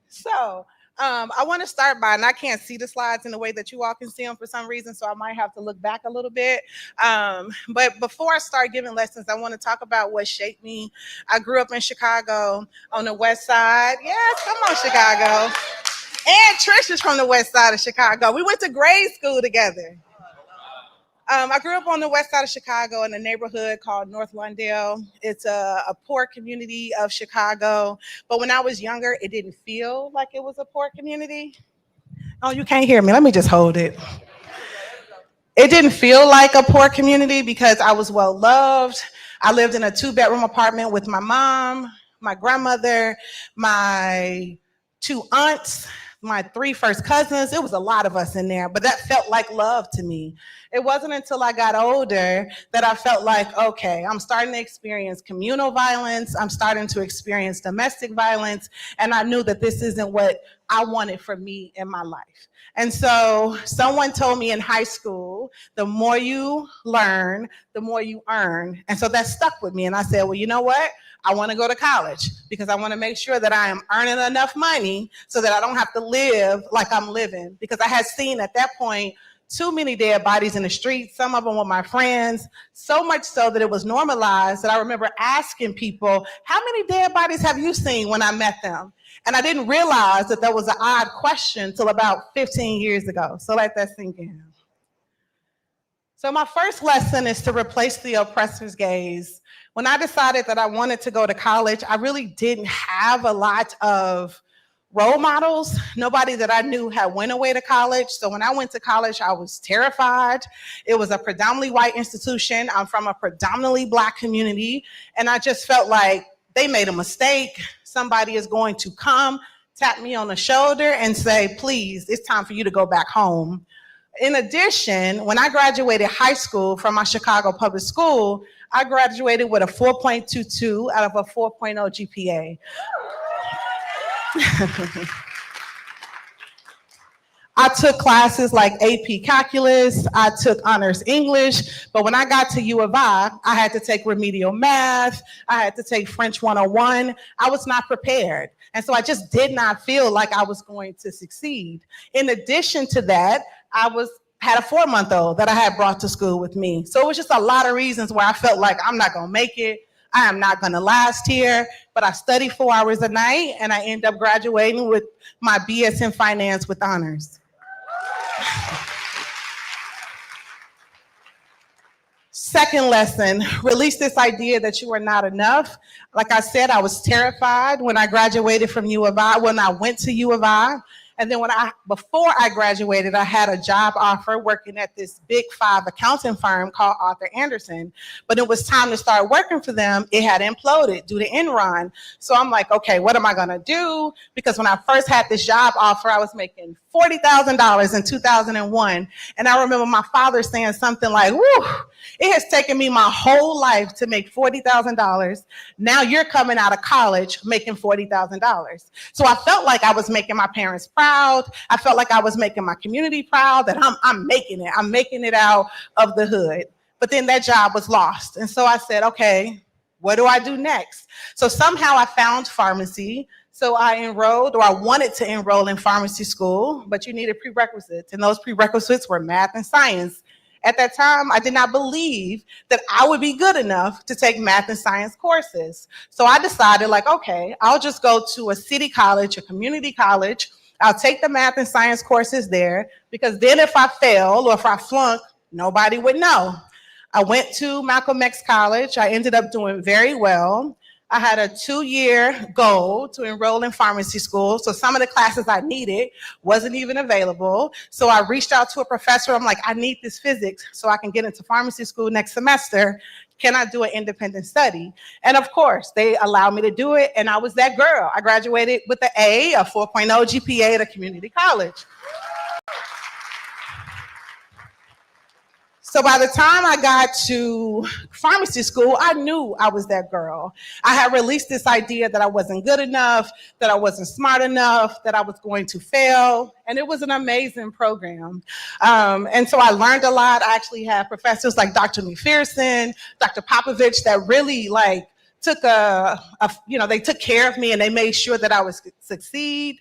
So I want to start by, and I can't see the slides in the way that you all can see them for some reason, so I might have to look back a little bit. But before I start giving lessons, I want to talk about what shaped me. I grew up in Chicago on the west side. Yes, come on, Chicago. And Trish is from the west side of Chicago. We went to grade school together. I grew up on the west side of Chicago in a neighborhood called North Lawndale. It's a poor community of Chicago. But when I was younger, it didn't feel like it was a poor community. Oh, you can't hear me. Let me just hold it. It didn't feel like a poor community because I was well loved. I lived in a 2-bedroom apartment with my mom, my grandmother, my 2 aunts, my 3 first cousins. It was a lot of us in there, but that felt like love to me. It wasn't until I got older that I felt like, okay, I'm starting to experience communal violence. I'm starting to experience domestic violence. And I knew that this isn't what I wanted for me in my life. And so someone told me in high school, the more you learn, the more you earn. And so that stuck with me. And I said, well, you know what? I want to go to college because I want to make sure that I am earning enough money so that I don't have to live like I'm living. Because I had seen at that point too many dead bodies in the streets, some of them were my friends, so much so that it was normalized that I remember asking people, how many dead bodies have you seen when I met them? And I didn't realize that that was an odd question till about 15 years ago. So let that sink in. So my first lesson is to replace the oppressor's gaze. When I decided that I wanted to go to college, I really didn't have a lot of role models. Nobody that I knew had went away to college. So when I went to college, I was terrified. It was a predominantly white institution. I'm from a predominantly Black community. And I just felt like they made a mistake. Somebody is going to come, tap me on the shoulder and say, please, it's time for you to go back home. In addition, when I graduated high school from my Chicago public school, I graduated with a 4.22 out of a 4.0 GPA. I took classes like AP Calculus, I took honors English, but when I got to U of I had to take remedial math, I had to take French 101. I was not prepared. And so I just did not feel like I was going to succeed. In addition to that, I had a 4-month-old that I had brought to school with me. So it was just a lot of reasons where I felt like I'm not gonna make it, I am not gonna last here, but I studied 4 hours a night and I ended up graduating with my BS in finance with honors. Second lesson, release this idea that you are not enough. Like I said, I was terrified when I graduated from U of I, when I went to U of I. And then before I graduated, I had a job offer working at this big 5 accounting firm called Arthur Andersen. But it was time to start working for them. It had imploded due to Enron. So I'm like, okay, what am I gonna do? Because when I first had this job offer, I was making $40,000 in 2001. And I remember my father saying something like, whew, it has taken me my whole life to make $40,000. Now you're coming out of college making $40,000. So I felt like I was making my parents proud. I felt like I was making my community proud, that I'm making it. I'm making it out of the hood. But then that job was lost. And so I said, okay, what do I do next? So somehow I found pharmacy. So I enrolled, or I wanted to enroll in pharmacy school, but you needed prerequisites. And those prerequisites were math and science. At that time, I did not believe that I would be good enough to take math and science courses. So I decided, like, okay, I'll just go to a city college, a community college. I'll take the math and science courses there, because then if I fail or if I flunk, nobody would know. I went to Malcolm X College. I ended up doing very well. I had a 2-year goal to enroll in pharmacy school. So some of the classes I needed wasn't even available. So I reached out to a professor. I'm like, I need this physics so I can get into pharmacy school next semester. Can I do an independent study? And of course, they allowed me to do it. And I was that girl. I graduated with an A, a 4.0 GPA at a community college. So by the time I got to pharmacy school, I knew I was that girl. I had released this idea that I wasn't good enough, that I wasn't smart enough, that I was going to fail. And it was an amazing program. And so I learned a lot. I actually had professors like Dr. McPherson, Dr. Popovich that really took they took care of me and they made sure that I would succeed.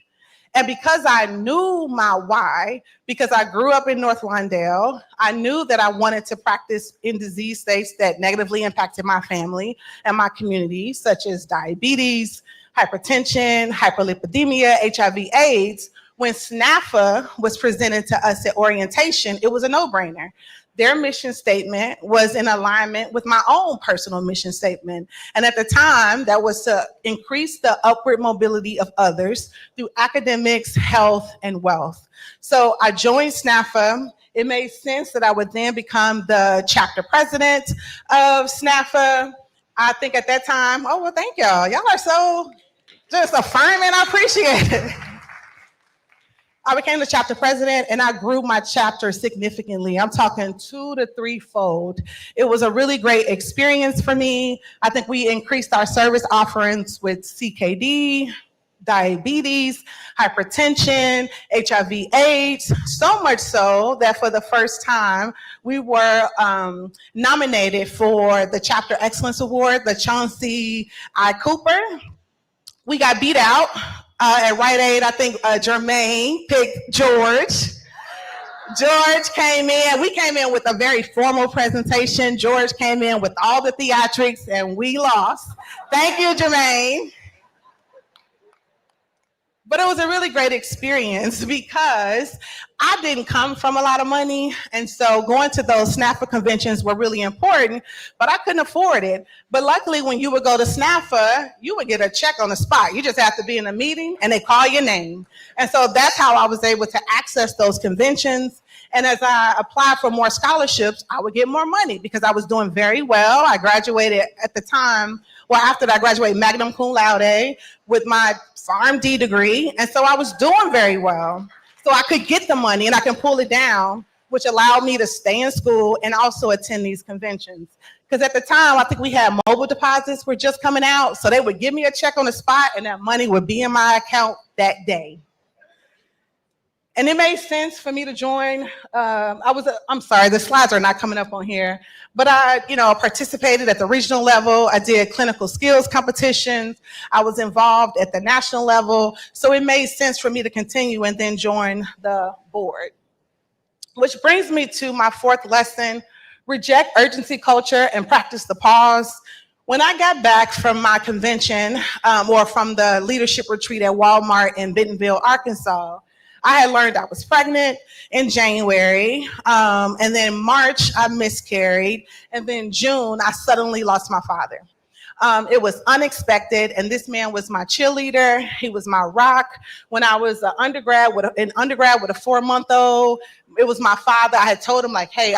And because I knew my why, because I grew up in North Lawndale, I knew that I wanted to practice in disease states that negatively impacted my family and my community, such as diabetes, hypertension, hyperlipidemia, HIV/AIDS. When SNPhA was presented to us at orientation, it was a no-brainer. Their mission statement was in alignment with my own personal mission statement. And at the time, that was to increase the upward mobility of others through academics, health, and wealth. So I joined SNPhA. It made sense that I would then become the chapter president of SNPhA. I think at that time, oh, well, thank y'all. Y'all are so just affirming. I appreciate it. I became the chapter president and I grew my chapter significantly. I'm talking 2 to 3-fold. It was a really great experience for me. I think we increased our service offerings with CKD, diabetes, hypertension, HIV/AIDS, so much so that for the first time, we were nominated for the Chapter Excellence Award, the Chauncey I. Cooper. We got beat out. At Rite Aid, I think Jermaine picked George. George came in. We came in with a very formal presentation. George came in with all the theatrics, and we lost. Thank you, Jermaine. But it was a really great experience because I didn't come from a lot of money. And so going to those SNPhA conventions were really important, but I couldn't afford it. But luckily, when you would go to SNPhA, you would get a check on the spot. You just have to be in a meeting and they call your name. And so that's how I was able to access those conventions. And as I applied for more scholarships, I would get more money because I was doing very well. I graduated at the time, well, after that, I graduated magna cum laude with my PharmD degree. And so I was doing very well. So I could get the money and I can pull it down, which allowed me to stay in school and also attend these conventions. Because at the time, I think we had mobile deposits were just coming out. So they would give me a check on the spot and that money would be in my account that day. And it made sense for me to join. I'm sorry, the slides are not coming up on here, but I, participated at the regional level. I did clinical skills competitions. I was involved at the national level. So it made sense for me to continue and then join the board. Which brings me to my fourth lesson, reject urgency culture and practice the pause. When I got back from my convention or from the leadership retreat at Walmart in Bentonville, Arkansas, I had learned I was pregnant in January, and then March I miscarried, and then June I suddenly lost my father. It was unexpected, and this man was my cheerleader. He was my rock. When I was an undergrad with a 4-month-old, it was my father. I had told him like, hey,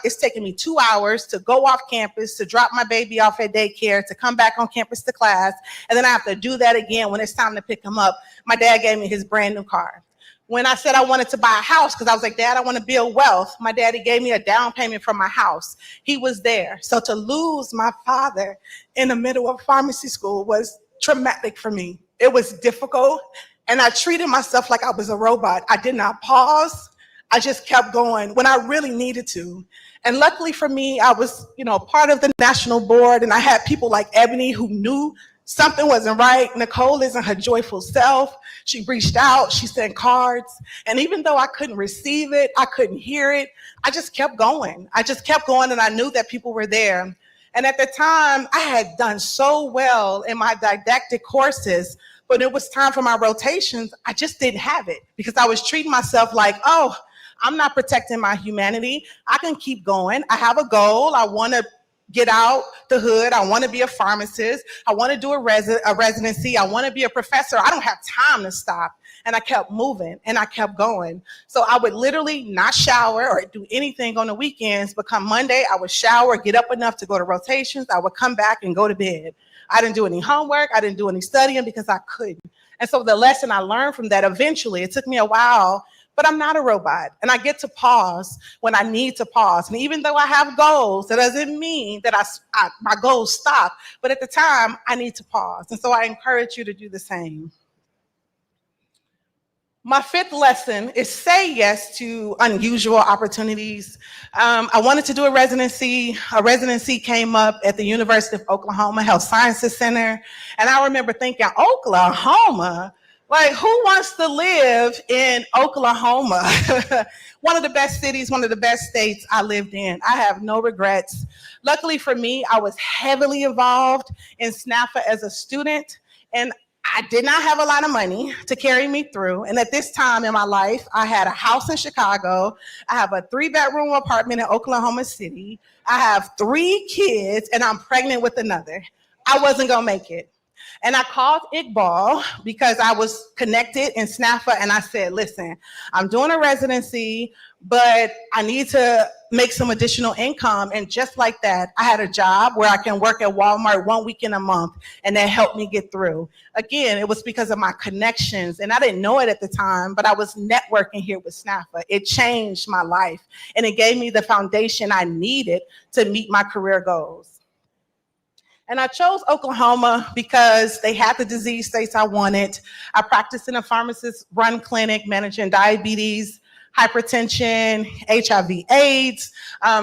it's taking me 2 hours to go off campus, to drop my baby off at daycare, to come back on campus to class, and then I have to do that again when it's time to pick him up. My dad gave me his brand new car. When I said I wanted to buy a house, because I was like, Dad, I want to build wealth, my daddy gave me a down payment for my house. He was there. So to lose my father in the middle of pharmacy school was traumatic for me. It was difficult, and I treated myself like I was a robot. I did not pause. I just kept going when I really needed to. And luckily for me, I was, part of the national board, and I had people like Ebony who knew something wasn't right. Nicole isn't her joyful self. She reached out, she sent cards. And even though I couldn't receive it, I couldn't hear it, I just kept going. I just kept going, and I knew that people were there. And at the time, I had done so well in my didactic courses, but it was time for my rotations. I just didn't have it because I was treating myself like, oh, I'm not protecting my humanity. I can keep going. I have a goal. I want to get out the hood. I want to be a pharmacist. I want to do a residency. I want to be a professor. I don't have time to stop. And I kept moving and I kept going. So I would literally not shower or do anything on the weekends, but come Monday, I would shower, get up enough to go to rotations. I would come back and go to bed. I didn't do any homework. I didn't do any studying because I couldn't. And so the lesson I learned from that, eventually, it took me a while, but I'm not a robot, and I get to pause when I need to pause. And even though I have goals, that doesn't mean that my goals stop, but at the time, I need to pause. And so I encourage you to do the same. My fifth lesson is say yes to unusual opportunities. I wanted to do a residency. A residency came up at the University of Oklahoma Health Sciences Center, and I remember thinking, Oklahoma? Like, who wants to live in Oklahoma? One of the best cities, one of the best states I lived in. I have no regrets. Luckily for me, I was heavily involved in SNPhA as a student, and I did not have a lot of money to carry me through. And at this time in my life, I had a house in Chicago. I have a 3-bedroom apartment in Oklahoma City. I have 3 kids, and I'm pregnant with another. I wasn't gonna make it. And I called Iqbal because I was connected in SNPhA, and I said, listen, I'm doing a residency, but I need to make some additional income. And just like that, I had a job where I can work at Walmart 1 weekend a month, and that helped me get through. Again, it was because of my connections, and I didn't know it at the time, but I was networking here with SNPhA. It changed my life, and it gave me the foundation I needed to meet my career goals. And I chose Oklahoma because they had the disease states I wanted. I practiced in a pharmacist-run clinic managing diabetes, hypertension, HIV/AIDS.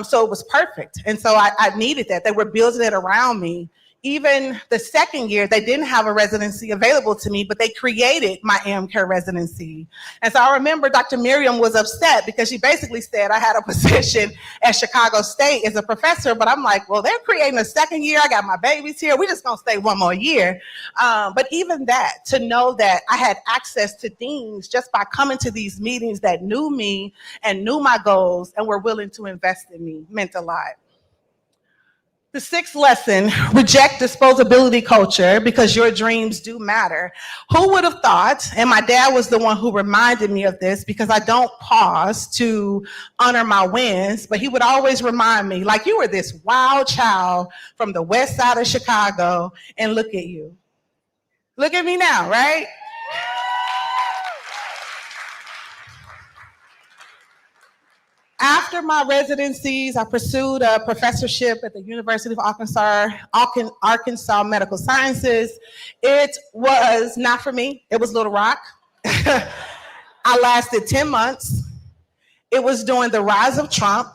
So it was perfect. And so I needed that. They were building it around me. Even the second year, they didn't have a residency available to me, but they created my AmCare residency. And so I remember Dr. Miriam was upset because she basically said I had a position at Chicago State as a professor, but I'm like, well, they're creating a second year. I got my babies here. We're just gonna stay 1 more year. But even that, to know that I had access to deans just by coming to these meetings that knew me and knew my goals and were willing to invest in me meant a lot. The sixth lesson, reject disposability culture because your dreams do matter. Who would have thought, and my dad was the one who reminded me of this because I don't pause to honor my wins, but he would always remind me, like, you were this wild child from the west side of Chicago, and look at you. Look at me now, right? After my residencies, I pursued a professorship at the University of Arkansas Medical Sciences. It was not for me. It was Little Rock. I lasted 10 months. It was during the rise of Trump.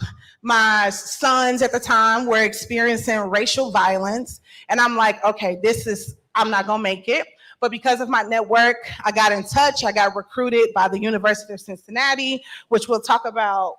My sons at the time were experiencing racial violence. And I'm like, okay, I'm not gonna make it. But because of my network, I got in touch. I got recruited by the University of Cincinnati, which we'll talk about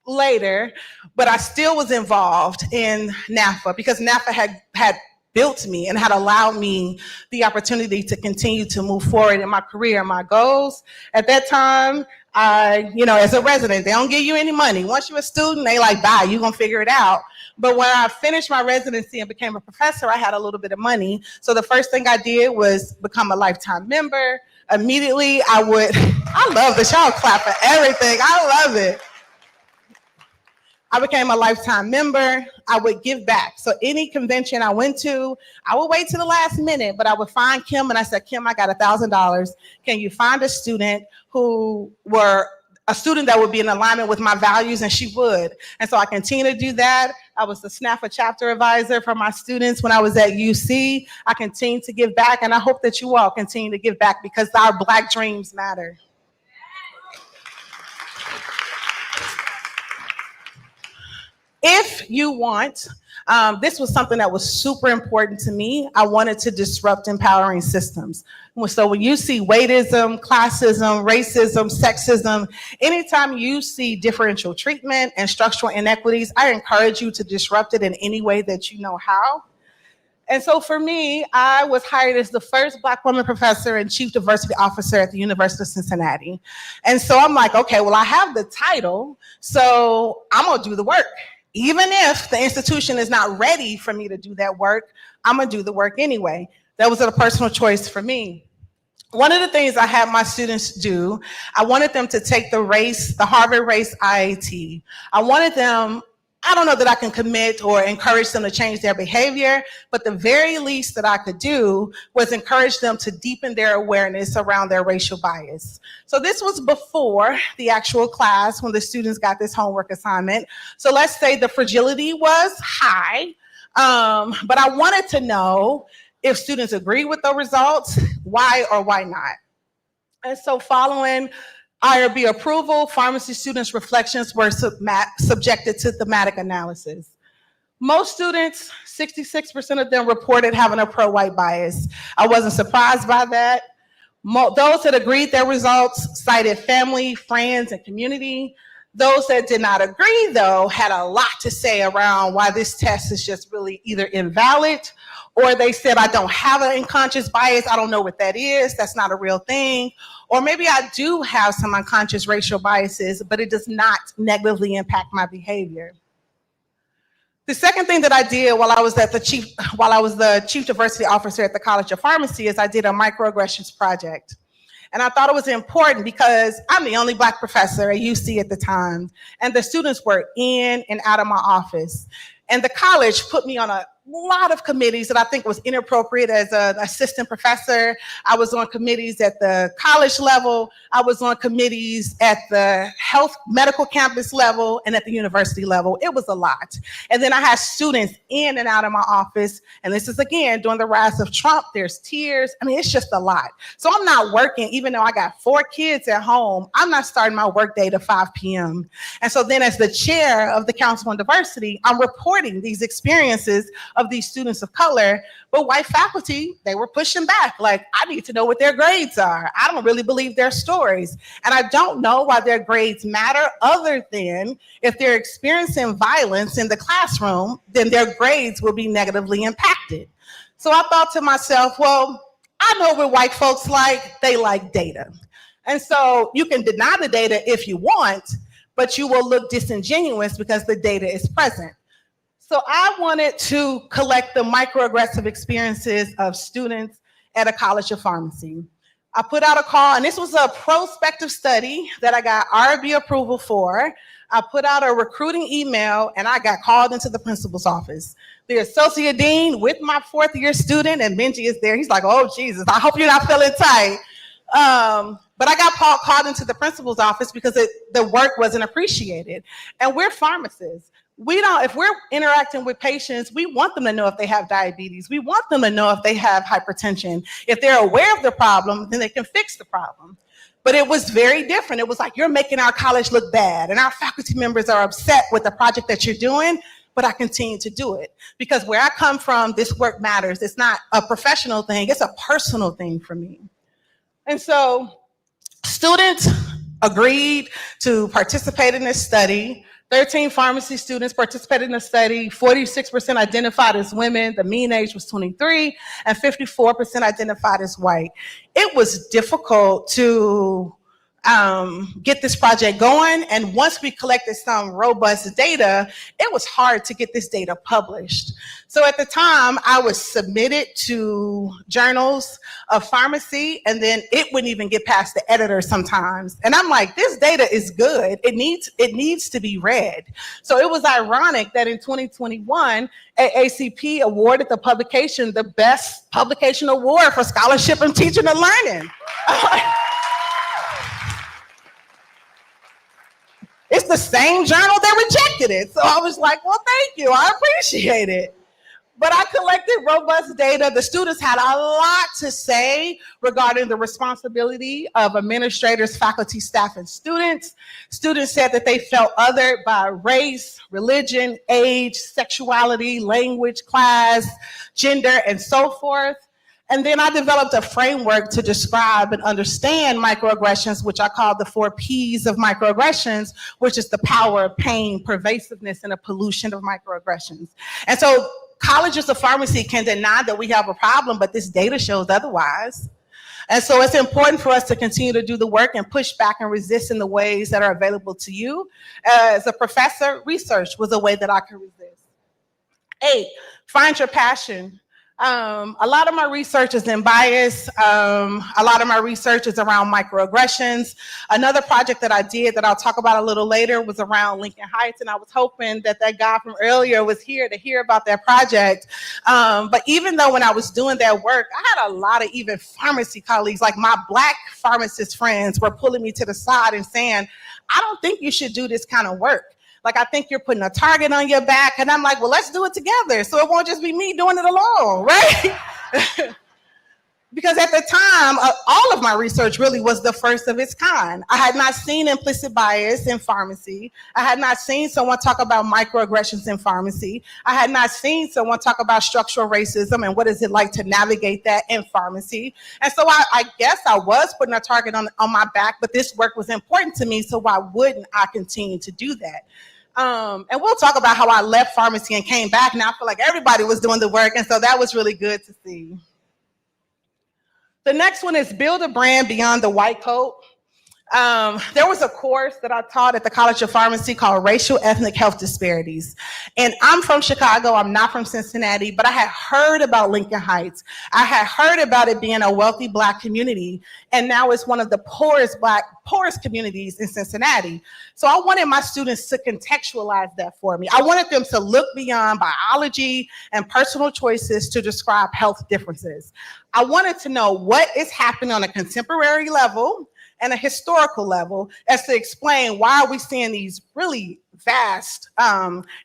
later, but I still was involved in NPhA because NPhA had built me and had allowed me the opportunity to continue to move forward in my career and my goals. At that time, as a resident, they don't give you any money. Once you're a student, they like, bye, you're gonna figure it out. But when I finished my residency and became a professor, I had a little bit of money. So the first thing I did was become a lifetime member. Immediately, I love this, y'all clap for everything. I love it. I became a lifetime member. I would give back. So any convention I went to, I would wait to the last minute, but I would find Kim and I said, Kim, I got $1,000. Can you find a student that would be in alignment with my values? And she would. And so I continue to do that. I was the SNPhA chapter advisor for my students when I was at UC. I continue to give back, and I hope that you all continue to give back because our Black dreams matter. If you want, this was something that was super important to me. I wanted to disrupt empowering systems. So when you see weightism, classism, racism, sexism, anytime you see differential treatment and structural inequities, I encourage you to disrupt it in any way that you know how. And so for me, I was hired as the first Black woman professor and chief diversity officer at the University of Cincinnati. And so I'm like, okay, well, I have the title, so I'm gonna do the work. Even if the institution is not ready for me to do that work, I'm gonna do the work anyway. That was a personal choice for me. One of the things I had my students do, I wanted them to take the Harvard Race IAT. I wanted them, I don't know that I can commit or encourage them to change their behavior, but the very least that I could do was encourage them to deepen their awareness around their racial bias. So this was before the actual class when the students got this homework assignment. So let's say the fragility was high, but I wanted to know if students agree with the results, why or why not. And so following IRB approval, pharmacy students' reflections were subjected to thematic analysis. Most students, 66% of them reported having a pro-white bias. I wasn't surprised by that. Those that agreed their results cited family, friends, and community. Those that did not agree, though, had a lot to say around why this test is just really either invalid, or they said, I don't have an unconscious bias, I don't know what that is, that's not a real thing. Or maybe I do have some unconscious racial biases, but it does not negatively impact my behavior. The second thing that I did while I was the chief diversity officer at the College of Pharmacy is I did a microaggressions project. And I thought it was important because I'm the only Black professor at UC at the time, and the students were in and out of my office. And the college put me on a lot of committees that I think was inappropriate as an assistant professor. I was on committees at the college level. I was on committees at the health medical campus level and at the university level. It was a lot. And then I had students in and out of my office. And this is, again, during the rise of Trump, there's tears. I mean, it's just a lot. So I'm not working, even though I got 4 kids at home, I'm not starting my workday to 5 p.m. And so then as the chair of the Council on Diversity, I'm reporting these experiences of these students of color, but white faculty, they were pushing back. Like, I need to know what their grades are. I don't really believe their stories. And I don't know why their grades matter other than if they're experiencing violence in the classroom, then their grades will be negatively impacted. So I thought to myself, well, I know what white folks like. They like data. And so you can deny the data if you want, but you will look disingenuous because the data is present. So I wanted to collect the microaggressive experiences of students at a college of pharmacy. I put out a call, and this was a prospective study that I got RB approval for. I put out a recruiting email, and I got called into the principal's office. The associate dean with my fourth year student, and Benji is there. He's like, oh, Jesus, I hope you're not feeling tight. But I got called into the principal's office because the work wasn't appreciated. And we're pharmacists. If we're interacting with patients, we want them to know if they have diabetes. We want them to know if they have hypertension. If they're aware of the problem, then they can fix the problem. But it was very different. It was like, you're making our college look bad, and our faculty members are upset with the project that you're doing, but I continue to do it. Because where I come from, this work matters. It's not a professional thing, it's a personal thing for me. And so students agreed to participate in this study. 13 pharmacy students participated in the study. 46% identified as women. The mean age was 23, and 54% identified as white. It was difficult to get this project going, and once we collected some robust data, it was hard to get this data published. So at the time, I was submitted to journals of pharmacy, and then it wouldn't even get past the editor sometimes. And I'm like, this data is good. It needs to be read. So it was ironic that in 2021, AACP awarded the publication the best publication award for scholarship in teaching and learning. It's the same journal that rejected it. So I was like, well, thank you. I appreciate it. But I collected robust data. The students had a lot to say regarding the responsibility of administrators, faculty, staff, and students. Students said that they felt othered by race, religion, age, sexuality, language, class, gender, and so forth. And then I developed a framework to describe and understand microaggressions, which I call the 4 Ps of microaggressions, which is the power, pain, pervasiveness, and a pollution of microaggressions. And so colleges of pharmacy can deny that we have a problem, but this data shows otherwise. And so it's important for us to continue to do the work and push back and resist in the ways that are available to you. As a professor, research was a way that I could resist. 8, find your passion. A lot of my research is in bias. A lot of my research is around microaggressions. Another project that I did that I'll talk about a little later was around Lincoln Heights, and I was hoping that that guy from earlier was here to hear about that project. But even though when I was doing that work, I had a lot of even pharmacy colleagues, like my Black pharmacist friends were pulling me to the side and saying, I don't think you should do this kind of work. Like, I think you're putting a target on your back. And I'm like, well, let's do it together. So it won't just be me doing it alone, right? Because at the time, all of my research really was the first of its kind. I had not seen implicit bias in pharmacy. I had not seen someone talk about microaggressions in pharmacy. I had not seen someone talk about structural racism and what is it like to navigate that in pharmacy. And so I guess I was putting a target on my back, but this work was important to me, so why wouldn't I continue to do that? And we'll talk about how I left pharmacy and came back, and I feel like everybody was doing the work, and so that was really good to see. The next one is build a brand beyond the white coat. There was a course that I taught at the College of Pharmacy called Racial Ethnic Health Disparities. And I'm from Chicago, I'm not from Cincinnati, but I had heard about Lincoln Heights. I had heard about it being a wealthy Black community, and now it's one of the poorest communities in Cincinnati. So I wanted my students to contextualize that for me. I wanted them to look beyond biology and personal choices to describe health differences. I wanted to know what is happening on a contemporary level and a historical level as to explain why are we seeing these really vast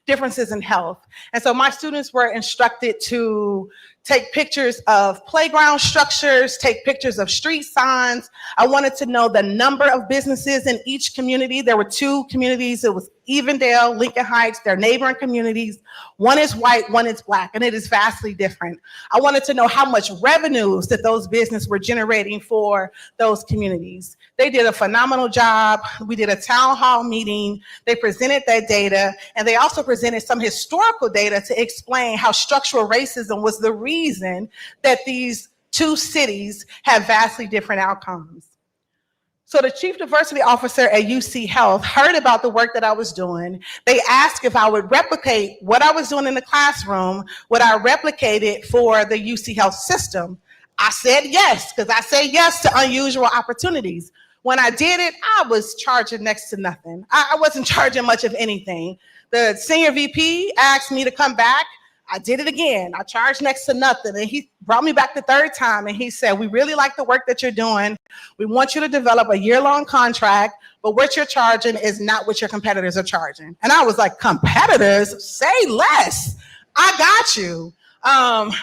differences in health. And so my students were instructed to take pictures of playground structures, take pictures of street signs. I wanted to know the number of businesses in each community. There were 2 communities. It was Evendale, Lincoln Heights, their neighboring communities. One is white, one is Black, and it is vastly different. I wanted to know how much revenues that those businesses were generating for those communities. They did a phenomenal job. We did a town hall meeting. They presented that data, and they also presented some historical data to explain how structural racism was the reason that these 2 cities have vastly different outcomes. So the chief diversity officer at UC Health heard about the work that I was doing. They asked if I would replicate what I was doing in the classroom, would I replicate it for the UC Health system? I said yes, because I say yes to unusual opportunities. When I did it, I was charging next to nothing. I wasn't charging much of anything. The senior VP asked me to come back. I did it again. I charged next to nothing. And he brought me back the third time and he said, we really like the work that you're doing. We want you to develop a year-long contract, but what you're charging is not what your competitors are charging. And I was like, competitors? Say less. I got you.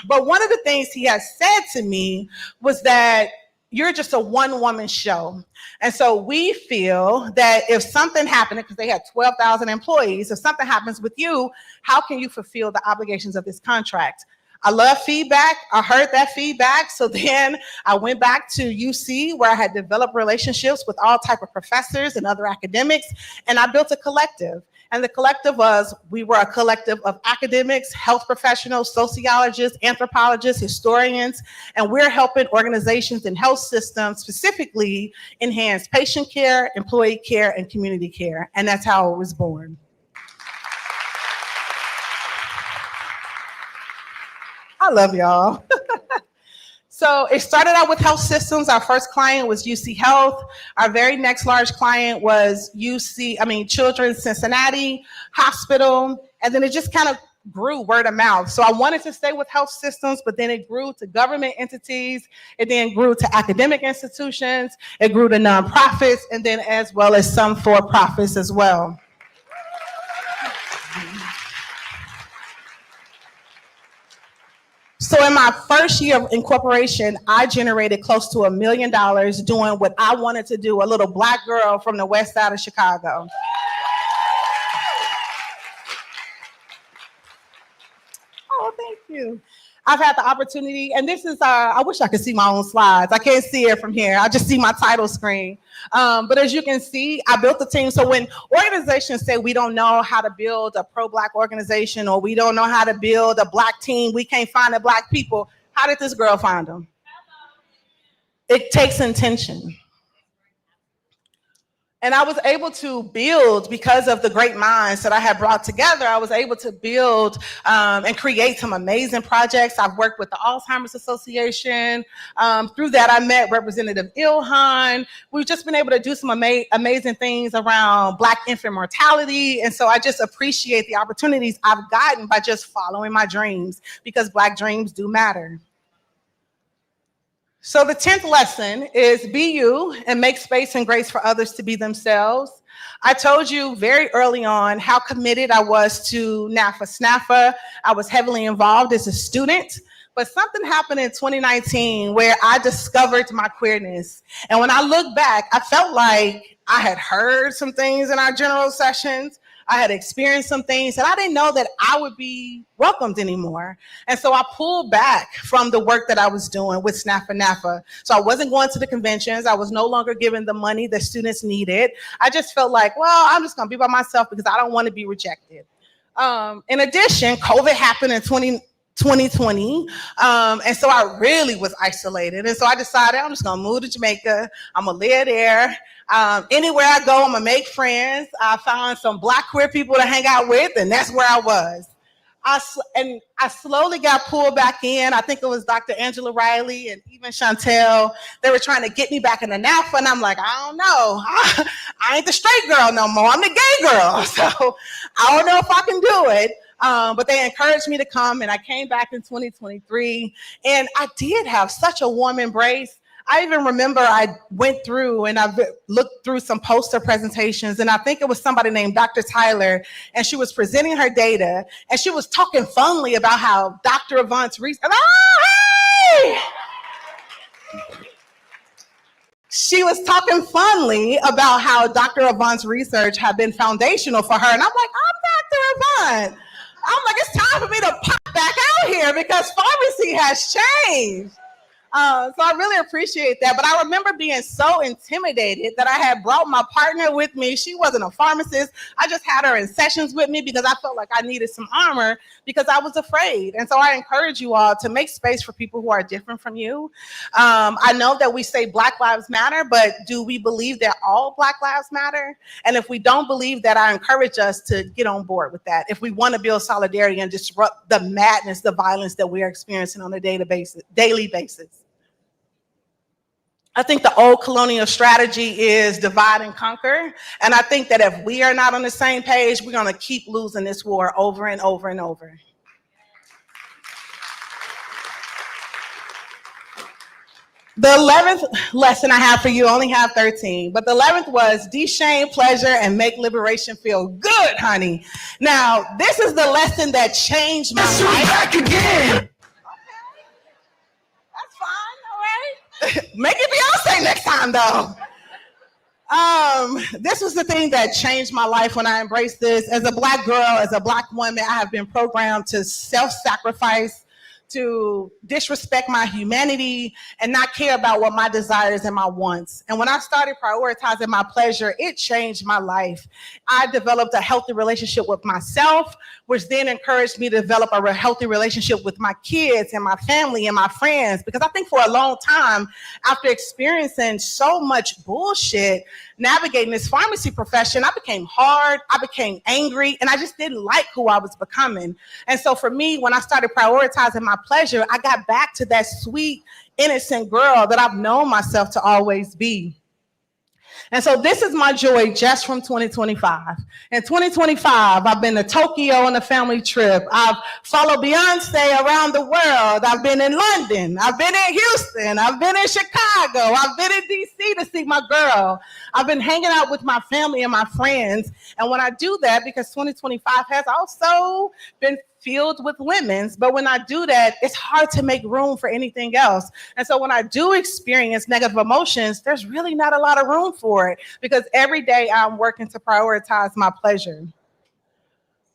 But one of the things he has said to me was that you're just a one-woman show. And so we feel that if something happened, because they had 12,000 employees, if something happens with you, how can you fulfill the obligations of this contract? I love feedback. I heard that feedback. So then I went back to UC where I had developed relationships with all type of professors and other academics, and I built a collective. And the collective was, we were a collective of academics, health professionals, sociologists, anthropologists, historians, and we're helping organizations and health systems specifically enhance patient care, employee care, and community care. And that's how it was born. I love y'all. So it started out with health systems. Our first client was UC Health. Our very next large client was Children's Cincinnati Hospital. And then it just kind of grew word of mouth. So I wanted to stay with health systems, but then it grew to government entities. It then grew to academic institutions. It grew to nonprofits, and then as well as some for-profits as well. So in my first year of incorporation, I generated close to $1 million doing what I wanted to do, a little Black girl from the west side of Chicago. Oh, thank you. I've had the opportunity, and this is, I wish I could see my own slides. I can't see it from here. I just see my title screen. But as you can see, I built the team. So when organizations say we don't know how to build a pro-Black organization, or we don't know how to build a Black team, we can't find the Black people, how did this girl find them? It takes intention. And I was able to build, because of the great minds that I had brought together, I was able to build and create some amazing projects. I've worked with the Alzheimer's Association. Through that, I met Representative Ilhan. We've just been able to do some amazing things around Black infant mortality. And so I just appreciate the opportunities I've gotten by just following my dreams, because Black dreams do matter. So the 10th lesson is be you and make space and grace for others to be themselves. I told you very early on how committed I was to SNPhA. I was heavily involved as a student, but something happened in 2019 where I discovered my queerness. And when I look back, I felt like I had heard some things in our general sessions. I had experienced some things, and I didn't know that I would be welcomed anymore. And so I pulled back from the work that I was doing with SNPhA. So I wasn't going to the conventions. I was no longer giving the money that students needed. I just felt like, well, I'm just gonna be by myself because I don't want to be rejected. In addition, COVID happened in 2020. And so I really was isolated. And so I decided I'm just gonna move to Jamaica. I'm gonna live there. Anywhere I go, I'm gonna make friends. I found some Black queer people to hang out with, and that's where I was. I slowly got pulled back in. I think it was Dr. Angela Riley and even Chantel. They were trying to get me back in the NPhA, and I'm like, I don't know. I ain't the straight girl no more. I'm the gay girl. So I don't know if I can do it. But they encouraged me to come, and I came back in 2023, and I did have such a warm embrace. I even remember I went through and I looked through some poster presentations, and I think it was somebody named Dr. Tyler, and she was presenting her data, and she was talking fondly about how Dr. Avant's research, she was talking fondly about how Dr. Avant's research had been foundational for her, and I'm like, I'm Dr. Avant. I'm like, it's time for me to pop back out here because pharmacy has changed. So I really appreciate that. But I remember being so intimidated that I had brought my partner with me. She wasn't a pharmacist. I just had her in sessions with me because I felt like I needed some armor because I was afraid. And so I encourage you all to make space for people who are different from you. I know that we say Black Lives Matter, but do we believe that all Black lives matter? And if we don't believe that, I encourage us to get on board with that. If we want to build solidarity and disrupt the madness, the violence that we are experiencing on a daily basis. I think the old colonial strategy is divide and conquer. And I think that if we are not on the same page, we're going to keep losing this war over and over and over. The 11th lesson I have for you, only have 13, but the 11th was de-shame pleasure and make liberation feel good, honey. Now, this is the lesson that changed my life. Back again. Make it Beyonce next time, though. This was the thing that changed my life when I embraced this. As a Black girl, as a Black woman, I have been programmed to self-sacrifice, to disrespect my humanity, and not care about what my desires and my wants. And when I started prioritizing my pleasure, it changed my life. I developed a healthy relationship with myself, which then encouraged me to develop a healthy relationship with my kids and my family and my friends. Because I think for a long time, after experiencing so much bullshit, navigating this pharmacy profession, I became hard, I became angry, and I just didn't like who I was becoming. And so for me, when I started prioritizing my pleasure, I got back to that sweet, innocent girl that I've known myself to always be. And so this is my joy just from 2025. In 2025, I've been to Tokyo on a family trip. I've followed Beyonce around the world. I've been in London. I've been in Houston. I've been in Chicago. I've been in DC to see my girl. I've been hanging out with my family and my friends. And when I do that, because 2025 has also been filled with lemons, but when I do that, it's hard to make room for anything else. And so when I do experience negative emotions, there's really not a lot of room for it, because every day I'm working to prioritize my pleasure.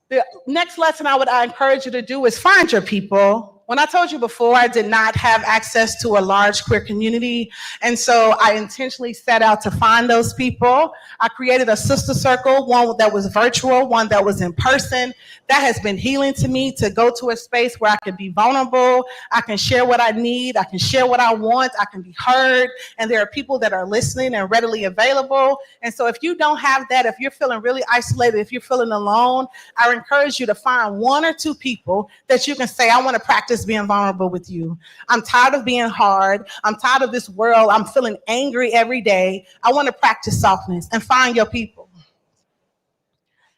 The next lesson I encourage you to do is find your people. When I told you before, I did not have access to a large queer community. And so I intentionally set out to find those people. I created a sister circle, one that was virtual, one that was in person. That has been healing to me, to go to a space where I can be vulnerable. I can share what I need. I can share what I want. I can be heard. And there are people that are listening and readily available. And so if you don't have that, if you're feeling really isolated, if you're feeling alone, I encourage you to find one or two people that you can say, I want to practice being vulnerable with you. I'm tired of being hard. I'm tired of this world. I'm feeling angry every day. I want to practice softness, and find your people.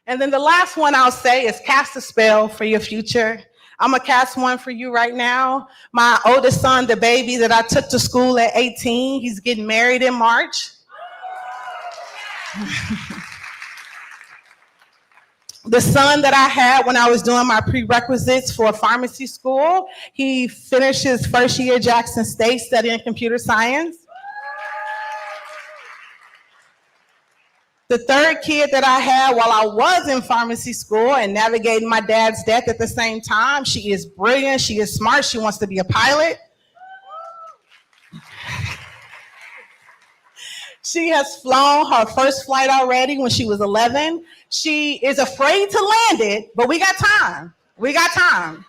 And then the last one I'll say is cast a spell for your future. I'm gonna cast one for you right now. My oldest son, the baby that I took to school at 18, he's getting married in March. The son that I had when I was doing my prerequisites for pharmacy school, he finished his first year at Jackson State studying computer science. The third kid that I had while I was in pharmacy school and navigating my dad's death at the same time, she is brilliant, she is smart, she wants to be a pilot. She has flown her first flight already when she was 11. She is afraid to land it, but we got time. We got time.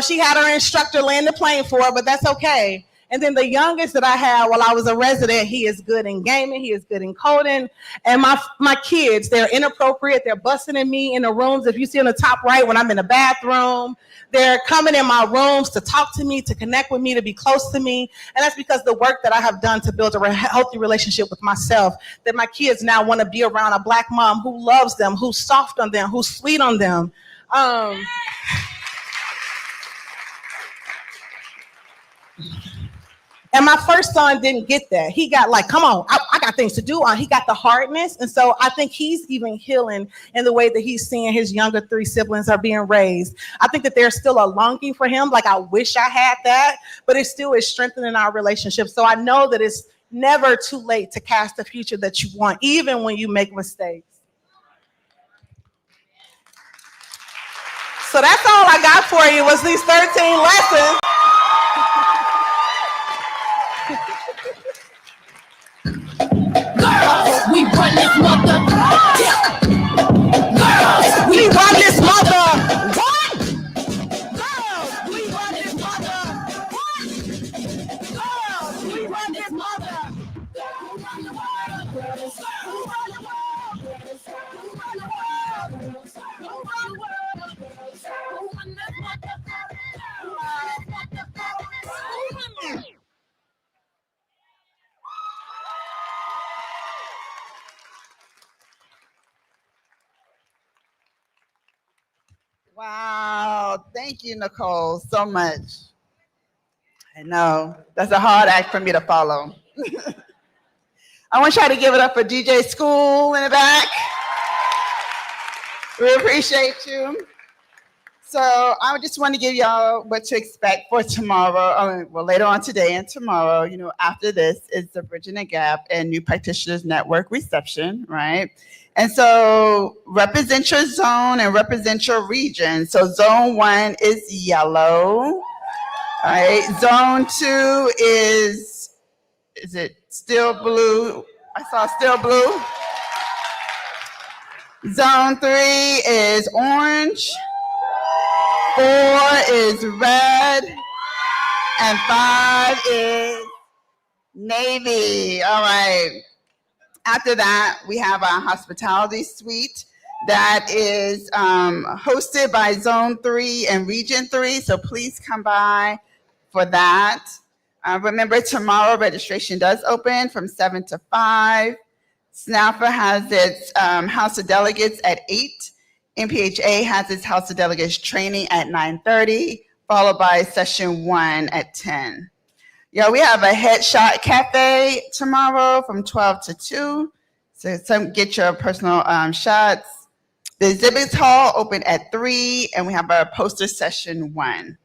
She had her instructor land the plane for her, but that's okay. And then the youngest that I had while I was a resident, he is good in gaming, he is good in coding. And my kids, they're inappropriate, they're busting in me in the rooms. If you see on the top right, when I'm in the bathroom, they're coming in my rooms to talk to me, to connect with me, to be close to me. And that's because the work that I have done to build a healthy relationship with myself, that my kids now want to be around a Black mom who loves them, who's soft on them, who's sweet on them. And my first son didn't get that. He got like, come on, I got things to do. He got the hardness. And so I think he's even healing in the way that he's seeing his younger three siblings are being raised. I think that there's still a longing for him. Like, I wish I had that, but it still is strengthening our relationship. So I know that it's never too late to cast the future that you want, even when you make mistakes. So that's all I got for you, was these 13 lessons. We run this mother. Girls, we run this mother. What? Thank you, Nicole, so much. I know, that's a hard act for me to follow. I want y'all to give it up for DJ School in the back. We appreciate you. So I just want to give y'all what to expect for tomorrow. Well, later on today and tomorrow, you know, after this is the Bridging the Gap and New Practitioners Network reception, right? And so represent your zone and represent your region. So zone 1 is yellow, all right? Zone 2 is it still blue? I saw still blue. Zone 3 is orange. 4 is red, and 5 is navy. All right. After that, we have our hospitality suite that is hosted by Zone 3 and Region 3, so please come by for that. Remember, tomorrow registration does open from 7 to 5. SNPhA has its House of Delegates at 8. NPhA has its House of Delegates training at 9:30, followed by session 1 at 10. Yeah, we have a headshot cafe tomorrow from 12 to 2. So get your personal shots. The exhibits hall open at 3, and we have our poster session 1.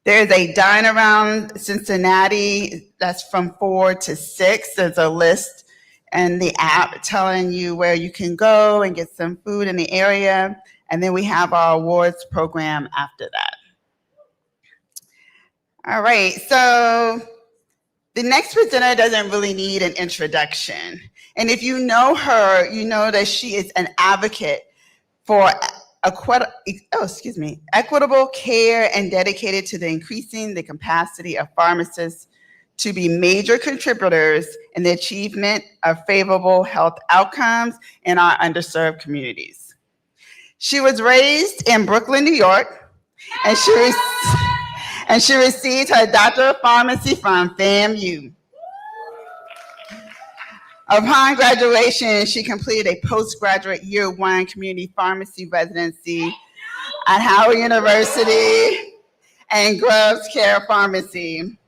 There is a dine around Cincinnati that's from 4 to 6. There's a list and the app telling you where you can go and get some food in the area. And then we have our awards program after that. All right, so the next presenter doesn't really need an introduction. And if you know her, you know that she is an advocate for equitable care and dedicated to increasing the capacity of pharmacists to be major contributors in the achievement of favorable health outcomes in our underserved communities. She was raised in Brooklyn, New York, and she received her Doctor of Pharmacy from FAMU. Upon graduation, she completed a postgraduate year 1 community pharmacy residency at Howard University and Groves Care Pharmacy.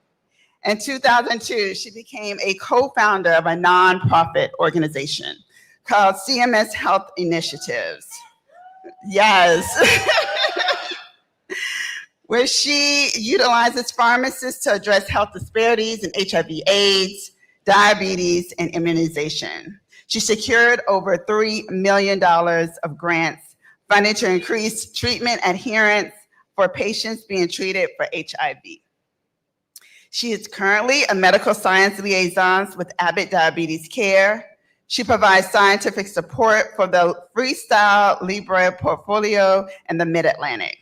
In 2002, she became a co-founder of a nonprofit organization called CMS Health Initiatives. Yes. Where she utilizes pharmacists to address health disparities in HIV/AIDS, diabetes, and immunization. She secured over $3 million of grants funded to increase treatment adherence for patients being treated for HIV. She is currently a medical science liaison with Abbott Diabetes Care. She provides scientific support for the Freestyle Libre portfolio in the Mid-Atlantic.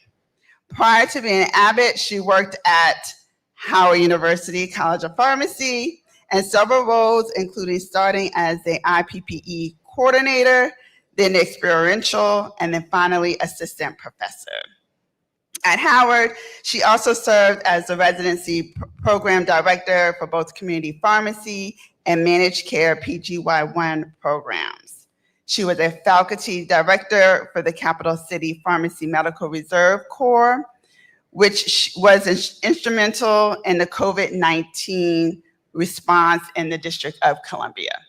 Prior to being at Abbott, she worked at Howard University College of Pharmacy and several roles, including starting as the IPPE coordinator, then experiential, and then finally assistant professor. At Howard, she also served as the residency program director for both community pharmacy and managed care PGY1 programs. She was a faculty director for the Capital City Pharmacy Medical Reserve Corps, which was instrumental in the COVID-19 response in the District of Columbia.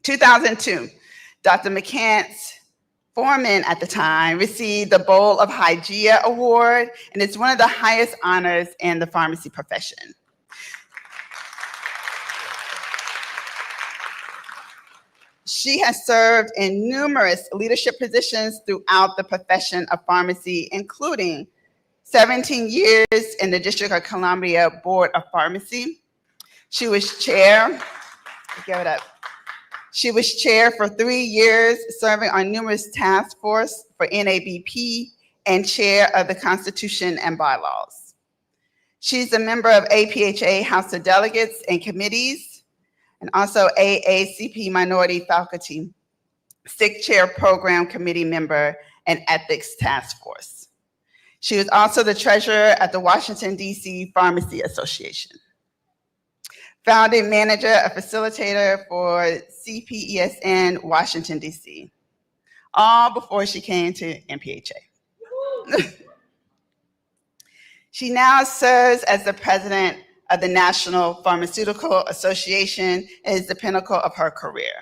2002, Dr. McCants, foreman at the time, received the Bowl of Hygeia Award, and it's one of the highest honors in the pharmacy profession. She has served in numerous leadership positions throughout the profession of pharmacy, including 17 years in the District of Columbia Board of Pharmacy. She was chair, give it up. She was chair for 3 years, serving on numerous task forces for NABP and chair of the Constitution and Bylaws. She's a member of APHA House of Delegates and Committees, and also AACP Minority Faculty, SIC Chair Program Committee member and Ethics Task Force. She was also the treasurer at the Washington, D.C. Pharmacy Association. Founding manager and facilitator for CPESN Washington, D.C., all before she came to NPhA. She now serves as the president of the National Pharmaceutical Association and is the pinnacle of her career.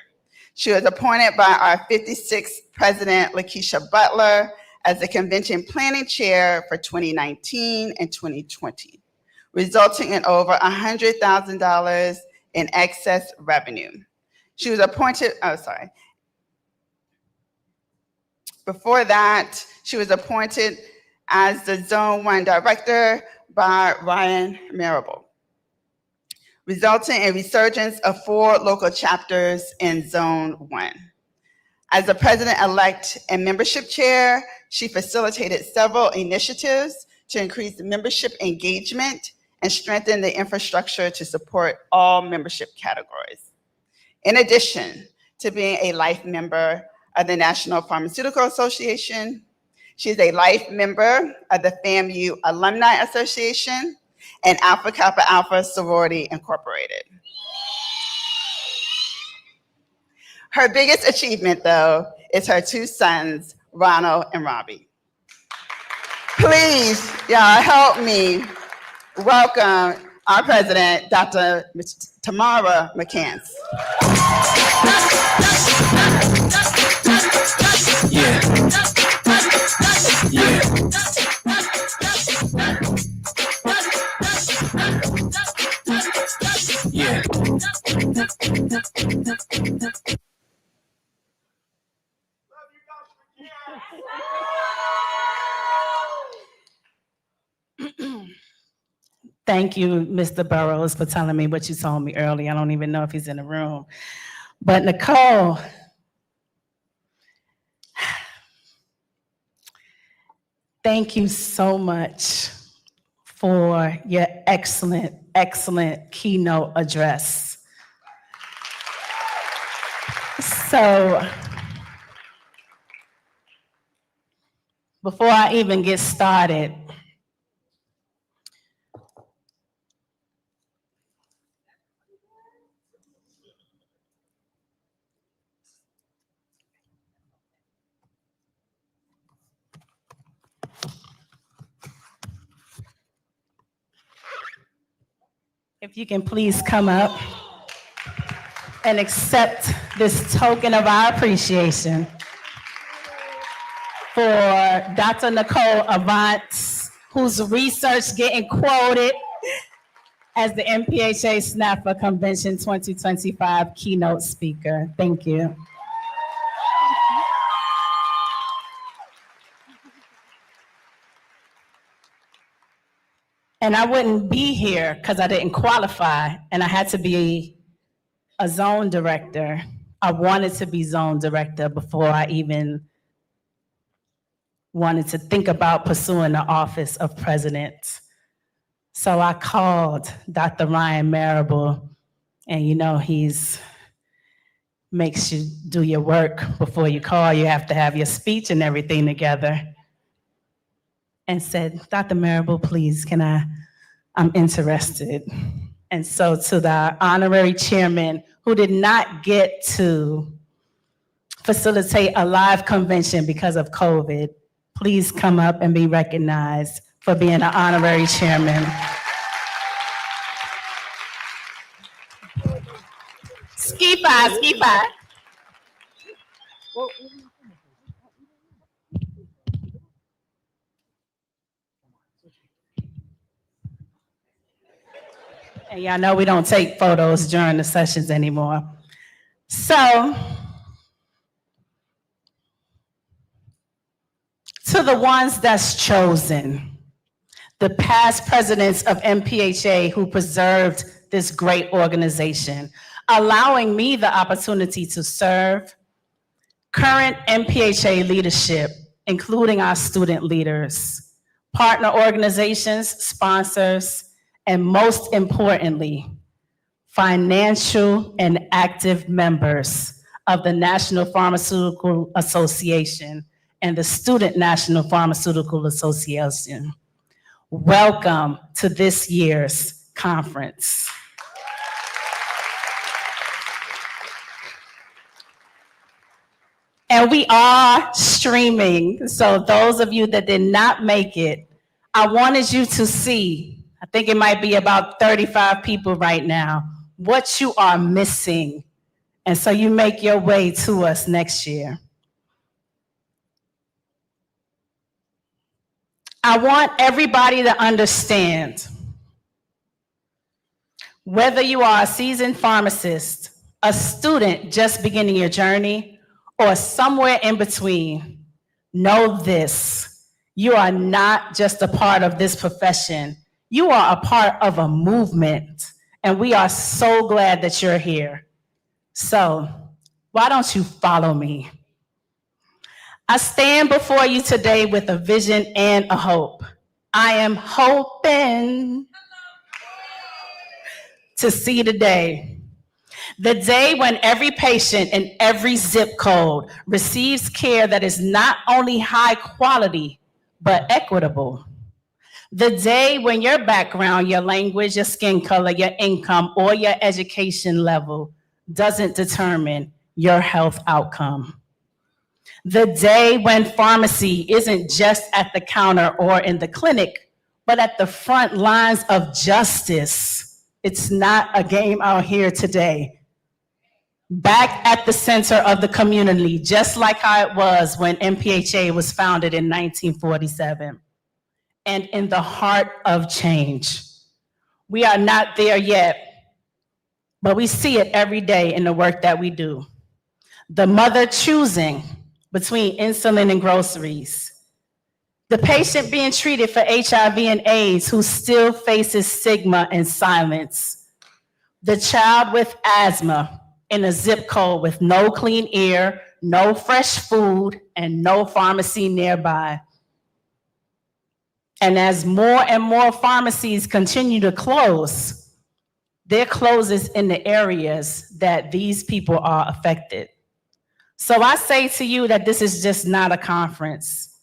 She was appointed by our 56th president, Lakeisha Butler, as the convention planning chair for 2019 and 2020, resulting in over $100,000 in excess revenue. She was appointed, Before that, she was appointed as the Zone 1 director by Ryan Marable, resulting in resurgence of 4 local chapters in Zone 1. As the president-elect and membership chair, she facilitated several initiatives to increase membership engagement and strengthen the infrastructure to support all membership categories. In addition to being a life member of the National Pharmaceutical Association, she is a life member of the FAMU Alumni Association and Alpha Kappa Alpha Sorority Incorporated. Her biggest achievement, though, is her 2 sons, Ronald and Robbie. Please, y'all, help me welcome our president, Dr. Tamara McCants. Yeah. Thank you, Mr. Burrows, for telling me what you told me earlier. I don't even know if he's in the room. But Nicole, thank you so much for your excellent, excellent keynote address. So, before I even get started, if you can please come up and accept this token of our appreciation for Dr. Nicole Avant, whose research getting quoted as the NPhA SNPhA Convention 2025 keynote speaker. Thank you. And I wouldn't be here because I didn't qualify, and I had to be a zone director. I wanted to be zone director before I even wanted to think about pursuing the office of president. So I called Dr. Ryan Marable, and you know, he's makes you do your work before you call. You have to have your speech and everything together. And said, Dr. Marable, please, I'm interested. And so to the honorary chairman who did not get to facilitate a live convention because of COVID, please come up and be recognized for being an honorary chairman. SNPhA. And y'all know we don't take photos during the sessions anymore. So, to the ones that's chosen, the past presidents of NPhA who preserved this great organization, allowing me the opportunity to serve, current NPhA leadership, including our student leaders, partner organizations, sponsors, and most importantly, financial and active members of the National Pharmaceutical Association and the Student National Pharmaceutical Association. Welcome to this year's conference. And we are streaming, so those of you that did not make it, I wanted you to see, I think it might be about 35 people right now, what you are missing. And so you make your way to us next year. I want everybody to understand, whether you are a seasoned pharmacist, a student just beginning your journey, or somewhere in between, know this. You are not just a part of this profession. You are a part of a movement, and we are so glad that you're here. So, why don't you follow me? I stand before you today with a vision and a hope. I am hoping to see the day when every patient in every zip code receives care that is not only high quality, but equitable. The day when your background, your language, your skin color, your income, or your education level doesn't determine your health outcome. The day when pharmacy isn't just at the counter or in the clinic, but at the front lines of justice. It's not a game out here today. Back at the center of the community, just like how it was when NPhA was founded in 1947, and in the heart of change. We are not there yet, but we see it every day in the work that we do. The mother choosing between insulin and groceries. The patient being treated for HIV and AIDS who still faces stigma and silence. The child with asthma in a zip code with no clean air, no fresh food, and no pharmacy nearby. And as more and more pharmacies continue to close, their closes in the areas that these people are affected. So I say to you that this is just not a conference.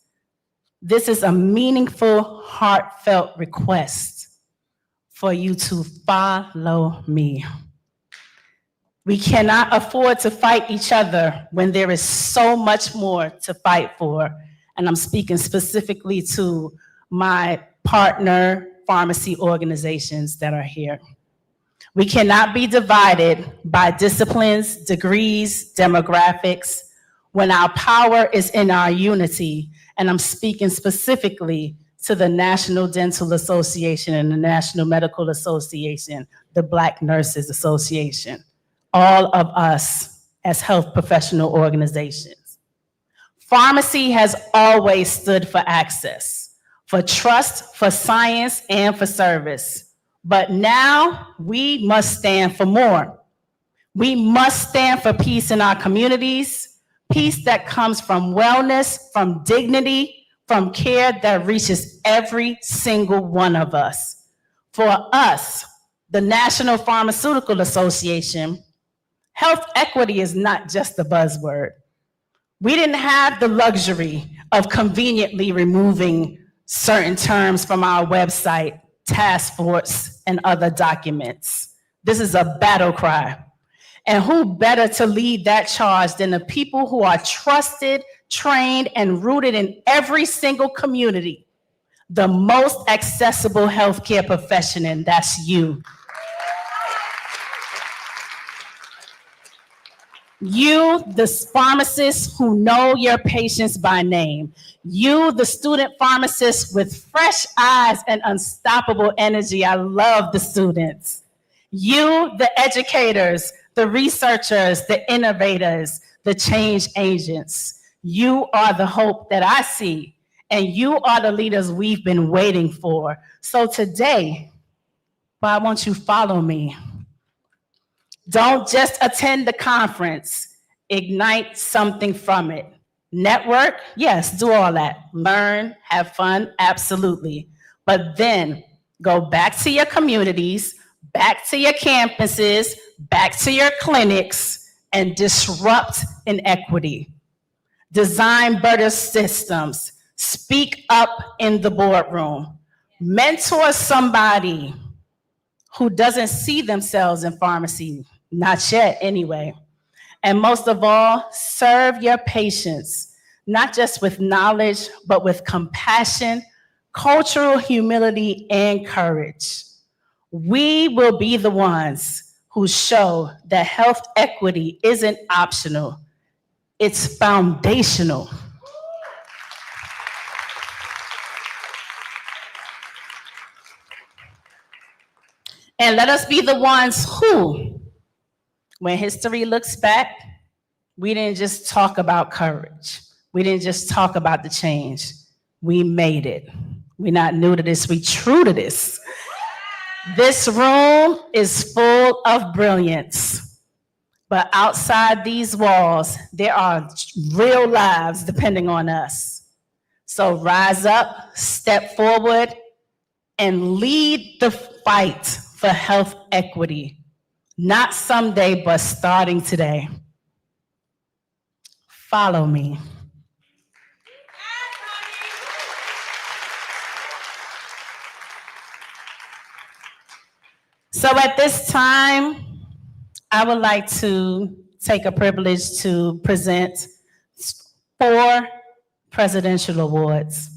This is a meaningful, heartfelt request for you to follow me. We cannot afford to fight each other when there is so much more to fight for. And I'm speaking specifically to my partner pharmacy organizations that are here. We cannot be divided by disciplines, degrees, demographics, when our power is in our unity. And I'm speaking specifically to the National Dental Association and the National Medical Association, the Black Nurses Association, all of us as health professional organizations. Pharmacy has always stood for access, for trust, for science, and for service. But now we must stand for more. We must stand for peace in our communities, peace that comes from wellness, from dignity, from care that reaches every single one of us. For us, the National Pharmaceutical Association, health equity is not just a buzzword. We didn't have the luxury of conveniently removing certain terms from our website, task force, and other documents. This is a battle cry. And who better to lead that charge than the people who are trusted, trained, and rooted in every single community, the most accessible healthcare profession, and that's you. You, the pharmacists who know your patients by name. You, the student pharmacists with fresh eyes and unstoppable energy. I love the students. You, the educators, the researchers, the innovators, the change agents. You are the hope that I see, and you are the leaders we've been waiting for. So today, why won't you follow me? Don't just attend the conference, ignite something from it. Network, yes, do all that. Learn, have fun, absolutely. But then go back to your communities, back to your campuses, back to your clinics, and disrupt inequity. Design better systems. Speak up in the boardroom. Mentor somebody who doesn't see themselves in pharmacy, not yet anyway. And most of all, serve your patients, not just with knowledge, but with compassion, cultural humility, and courage. We will be the ones who show that health equity isn't optional, it's foundational. And let us be the ones who, when history looks back, we didn't just talk about courage. We didn't just talk about the change. We made it. We're not new to this, we true to this. This room is full of brilliance, but outside these walls, there are real lives depending on us. So rise up, step forward, and lead the fight for health equity. Not someday, but starting today. Follow me. So at this time, I would like to take a privilege to present 4 presidential awards.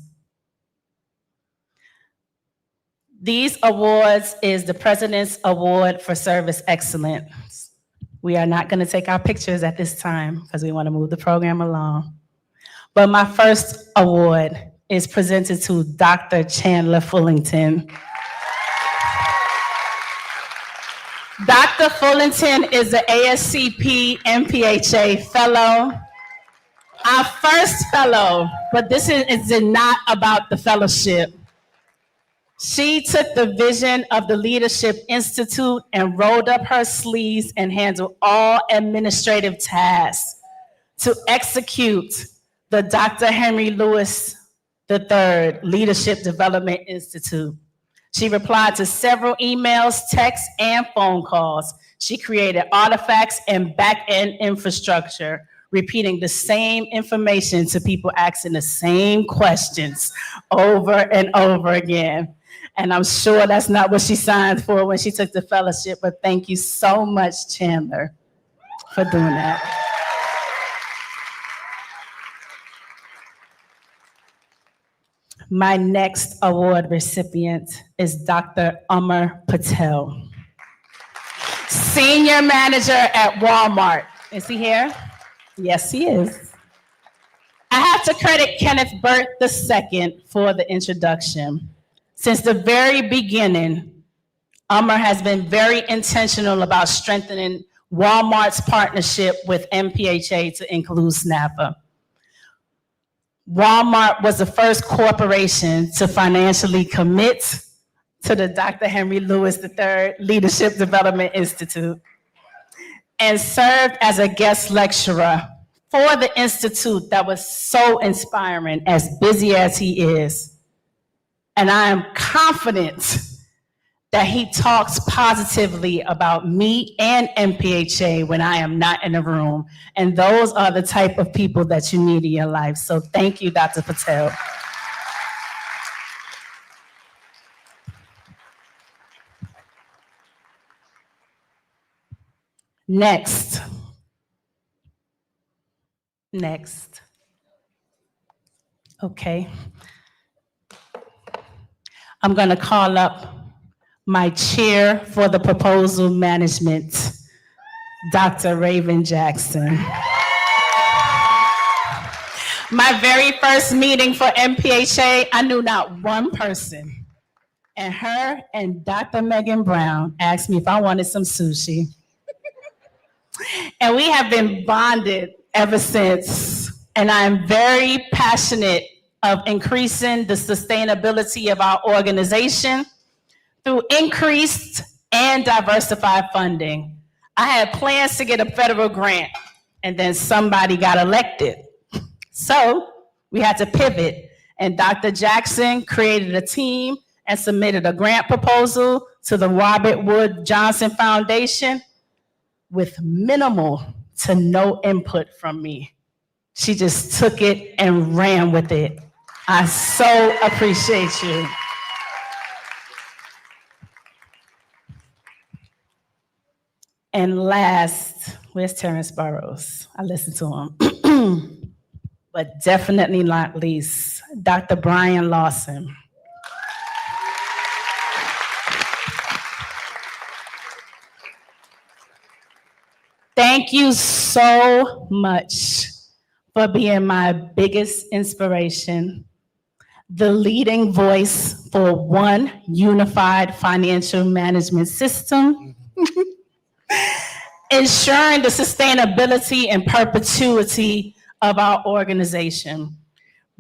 These awards is the President's Award for Service Excellence. We are not going to take our pictures at this time because we want to move the program along. But my first award is presented to Dr. Chandler Fullington. Dr. Fullington is the ASCP NPhA Fellow, our first fellow, but this is not about the fellowship. She took the vision of the Leadership Institute and rolled up her sleeves and handled all administrative tasks to execute the Dr. Henry Lewis III Leadership Development Institute. She replied to several emails, texts, and phone calls. She created artifacts and back-end infrastructure, repeating the same information to people asking the same questions over and over again. And I'm sure that's not what she signed for when she took the fellowship, but thank you so much, Chandler, for doing that. My next award recipient is Dr. Amar Patel, Senior Manager at Walmart. Is he here? Yes, he is. I have to credit Kenneth Burt II for the introduction. Since the very beginning, Amar has been very intentional about strengthening Walmart's partnership with NPhA to include SNPhA. Walmart was the first corporation to financially commit to the Dr. Henry Lewis III Leadership Development Institute and served as a guest lecturer for the institute that was so inspiring, as busy as he is. And I am confident that he talks positively about me and NPhA when I am not in the room. And those are the type of people that you need in your life. So thank you, Dr. Patel. Next. Okay. I'm going to call up my chair for the proposal management, Dr. Raven Jackson. My very first meeting for NPhA, I knew not one person. And her and Dr. Megan Brown asked me if I wanted some sushi. And we have been bonded ever since. And I am very passionate of increasing the sustainability of our organization through increased and diversified funding. I had plans to get a federal grant, and then somebody got elected. So we had to pivot, and Dr. Jackson created a team and submitted a grant proposal to the Robert Wood Johnson Foundation with minimal to no input from me. She just took it and ran with it. I so appreciate you. And last, where's Terrence Burrows? I listened to him. But definitely not least, Dr. Brian Lawson. Thank you so much for being my biggest inspiration, the leading voice for one unified financial management system, ensuring the sustainability and perpetuity of our organization,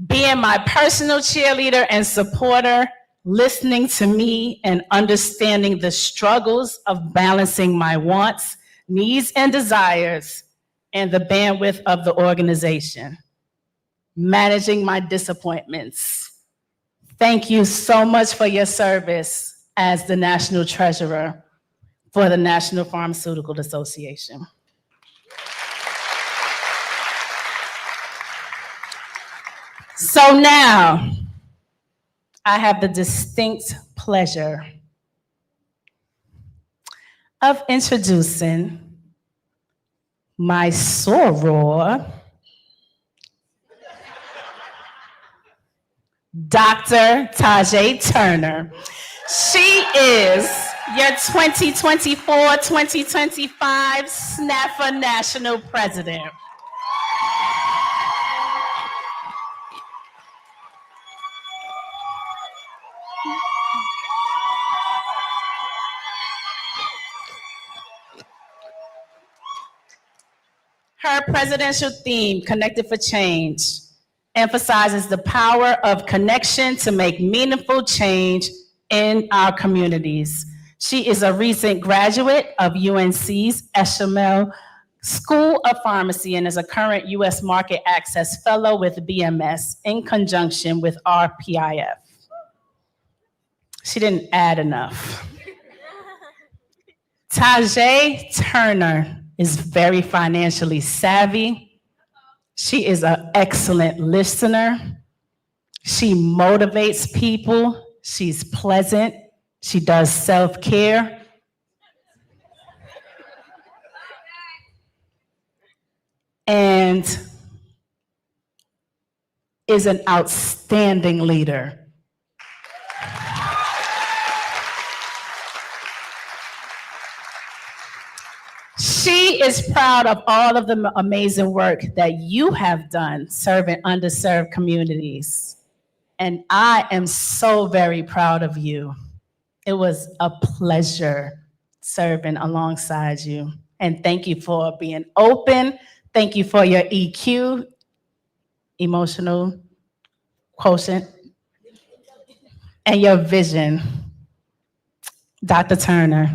being my personal cheerleader and supporter, listening to me and understanding the struggles of balancing my wants, needs, and desires, and the bandwidth of the organization, managing my disappointments. Thank you so much for your service as the National Treasurer for the National Pharmaceutical Association. So now, I have the distinct pleasure of introducing my soror, Dr. Tajay Turner. She is your 2024-2025 SNPhA National President. Her presidential theme, Connected for Change, emphasizes the power of connection to make meaningful change in our communities. She is a recent graduate of UNC's Eshamel School of Pharmacy and is a current U.S. Market Access Fellow with BMS in conjunction with RPIF. She didn't add enough. Tajay Turner is very financially savvy. She is an excellent listener. She motivates people. She's pleasant. She does self-care. And is an outstanding leader. She is proud of all of the amazing work that you have done serving underserved communities. And I am so very proud of you. It was a pleasure serving alongside you. And thank you for being open. Thank you for your EQ, emotional quotient, and your vision, Dr. Turner.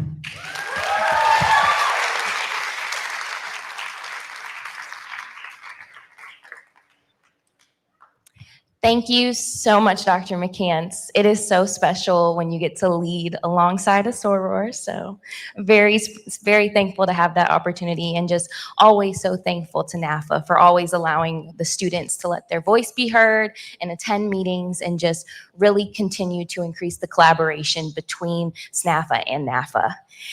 Thank you so much, Dr. McCants. It is so special when you get to lead alongside a soror. So very, very thankful to have that opportunity, and just always so thankful to NPhA for always allowing the students to let their voice be heard and attend meetings and just really continue to increase the collaboration between SNPhA and NPhA.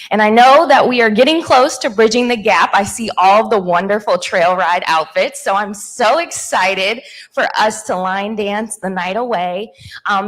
And I know that we are getting close to bridging the gap. I see all of the wonderful trail ride outfits, so I'm so excited for us to line dance the night away.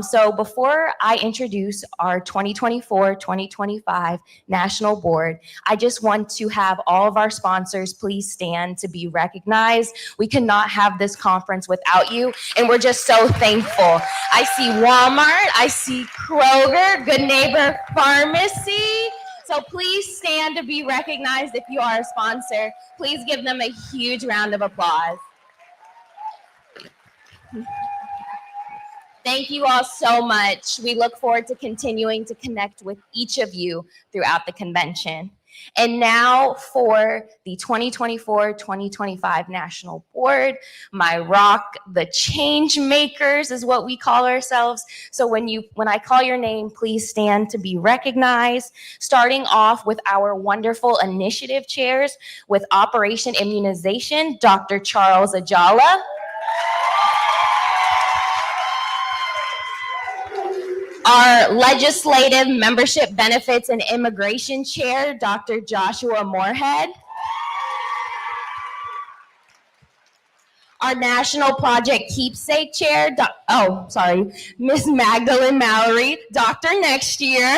So before I introduce our 2024-2025 National Board, I just want to have all of our sponsors please stand to be recognized. We cannot have this conference without you, and we're just so thankful. I see Walmart, I see Kroger, Good Neighbor Pharmacy. So please stand to be recognized if you are a sponsor. Please give them a huge round of applause. Thank you all so much. We look forward to continuing to connect with each of you throughout the convention. And now for the 2024-2025 National Board, my rock, the change makers is what we call ourselves. So when I call your name, please stand to be recognized. Starting off with our wonderful initiative chairs with Operation Immunization, Dr. Charles Ajala. Our Legislative Membership Benefits and Immigration Chair, Dr. Joshua Moorhead. Our National Project Keepsake Chair, Miss Magdalene Mallory, Dr. Next Year.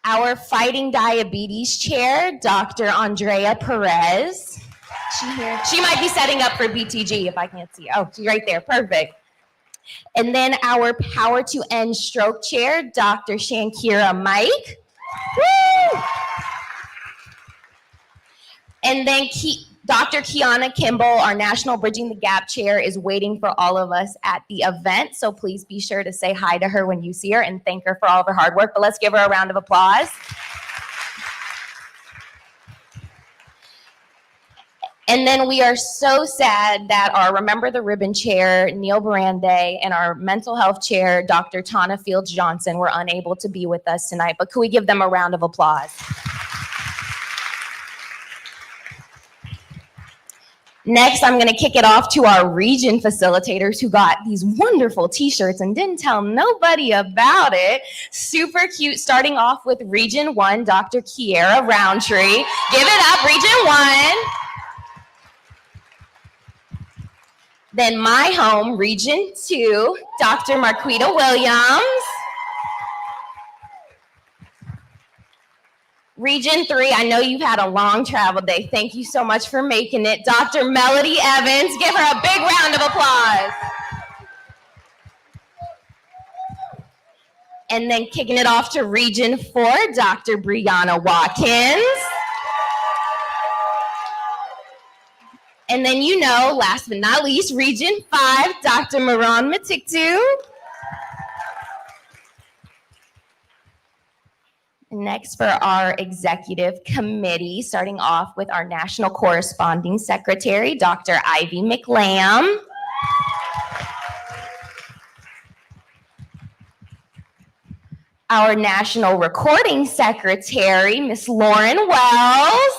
Our Fighting Diabetes Chair, Dr. Andrea Perez. She here? She might be setting up for BTG if I can't see her. Oh, she's right there. Perfect. And then our Power to End Stroke Chair, Dr. Shankira Mike. Woo! And then Dr. Kiana Kimball, our National Bridging the Gap Chair, is waiting for all of us at the event. So please be sure to say hi to her when you see her and thank her for all of her hard work. But let's give her a round of applause. And then we are so sad that our Remember the Ribbon Chair, Neil Barande, and our Mental Health Chair, Dr. Tana Fields Johnson, were unable to be with us tonight. But could we give them a round of applause? Next, I'm going to kick it off to our region facilitators who got these wonderful t-shirts and didn't tell nobody about it. Super cute, starting off with Region 1, Dr. Kiera Roundtree. Give it up, Region 1. Then my home, Region 2, Dr. Marquita Williams. Region 3, I know you've had a long travel day. Thank you so much for making it. Dr. Melody Evans, give her a big round of applause. And then kicking it off to Region 4, Dr. Brianna Watkins. And then you know, last but not least, Region 5, Dr. Maran Matiktu. Next for our executive committee, starting off with our National Corresponding Secretary, Dr. Ivy McLam. Our National Recording Secretary, Miss Lauren Wells.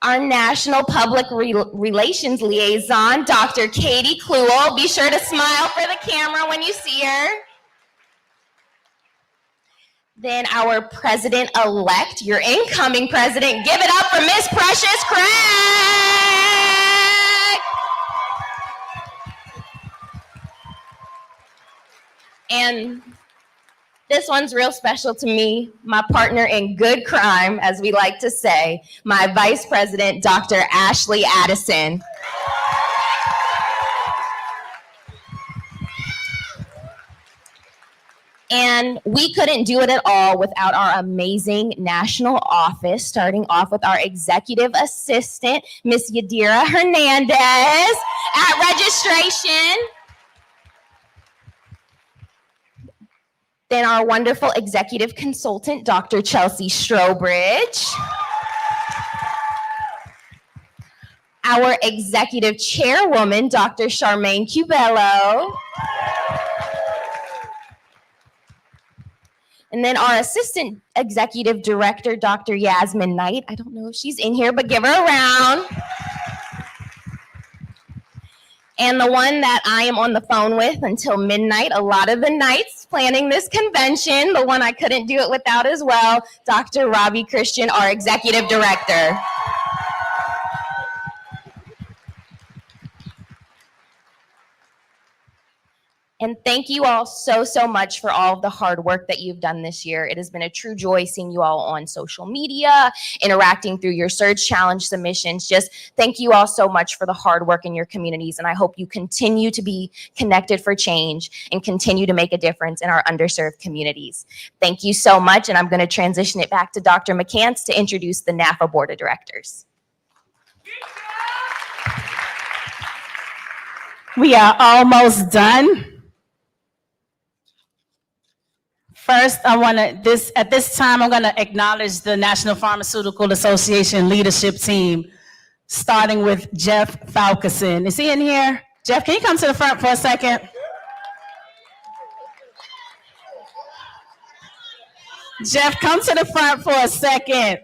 Our National Public Relations Liaison, Dr. Katie Kluel. Be sure to smile for the camera when you see her. Then our President-elect, your incoming President. Give it up for Miss Precious Craig. And this one's real special to me, my partner in good crime, as we like to say, my Vice President, Dr. Ashley Addison. And we couldn't do it at all without our amazing national office, starting off with our executive assistant, Miss Yadira Hernandez at registration. Then our wonderful executive consultant, Dr. Chelsea Strobridge. Our executive chairwoman, Dr. Charmaine Cubello. And then our assistant executive director, Dr. Yasmin Knight. I don't know if she's in here, but give her a round. And the one that I am on the phone with until midnight, a lot of the nights planning this convention, the one I couldn't do it without as well, Dr. Robbie Christian, our executive director. And thank you all so, so much for all of the hard work that you've done this year. It has been a true joy seeing you all on social media, interacting through your Surge Challenge submissions. Just thank you all so much for the hard work in your communities. And I hope you continue to be connected for change and continue to make a difference in our underserved communities. Thank you so much. And I'm going to transition it back to Dr. McCants to introduce the NPhA Board of Directors. We are almost done. First, at this time, I'm going to acknowledge the National Pharmaceutical Association leadership team, starting with Jeff Falkeson. Is he in here? Jeff, can you come to the front for a second? Jeff, come to the front for a second.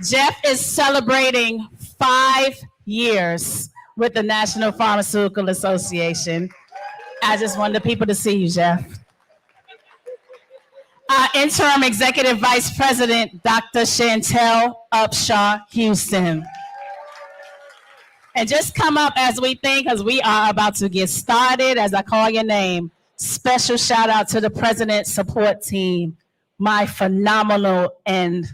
Jeff is celebrating 5 years with the National Pharmaceutical Association. I just wanted the people to see you, Jeff. Our interim executive vice president, Dr. Chantel Upshaw Houston. And just come up as we think, because we are about to get started as I call your name. Special shout out to the President Support Team, my phenomenal and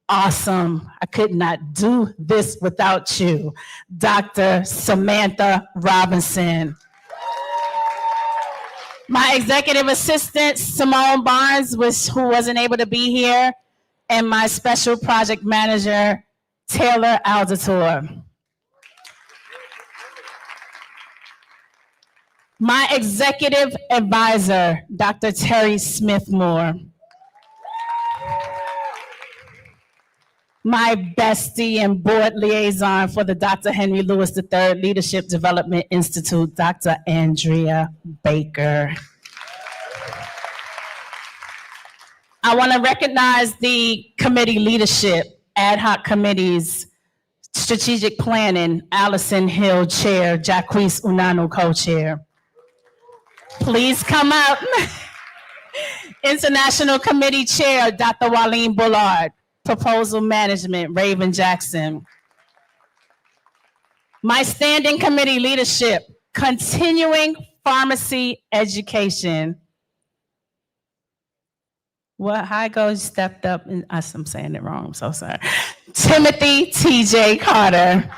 awesome, I could not do this without you, Dr. Samantha Robinson. My executive assistant, Simone Barnes, who wasn't able to be here, and my special project manager, Taylor Aldator. My executive advisor, Dr. Terry Smith-Moore. My bestie and board liaison for the Dr. Henry Louis III Leadership Development Institute, Dr. Andrea Baker. I want to recognize the committee leadership, ad hoc committees, strategic planning, Allison Hill, chair, Jacquees Unanu, co-chair. Please come up. International Committee Chair, Dr. Walleen Bullard. Proposal Management, Raven Jackson. My standing committee leadership, Continuing Pharmacy Education. What, how goes stepped up, and I'm saying it wrong, I'm so sorry. Timothy T.J. Carter.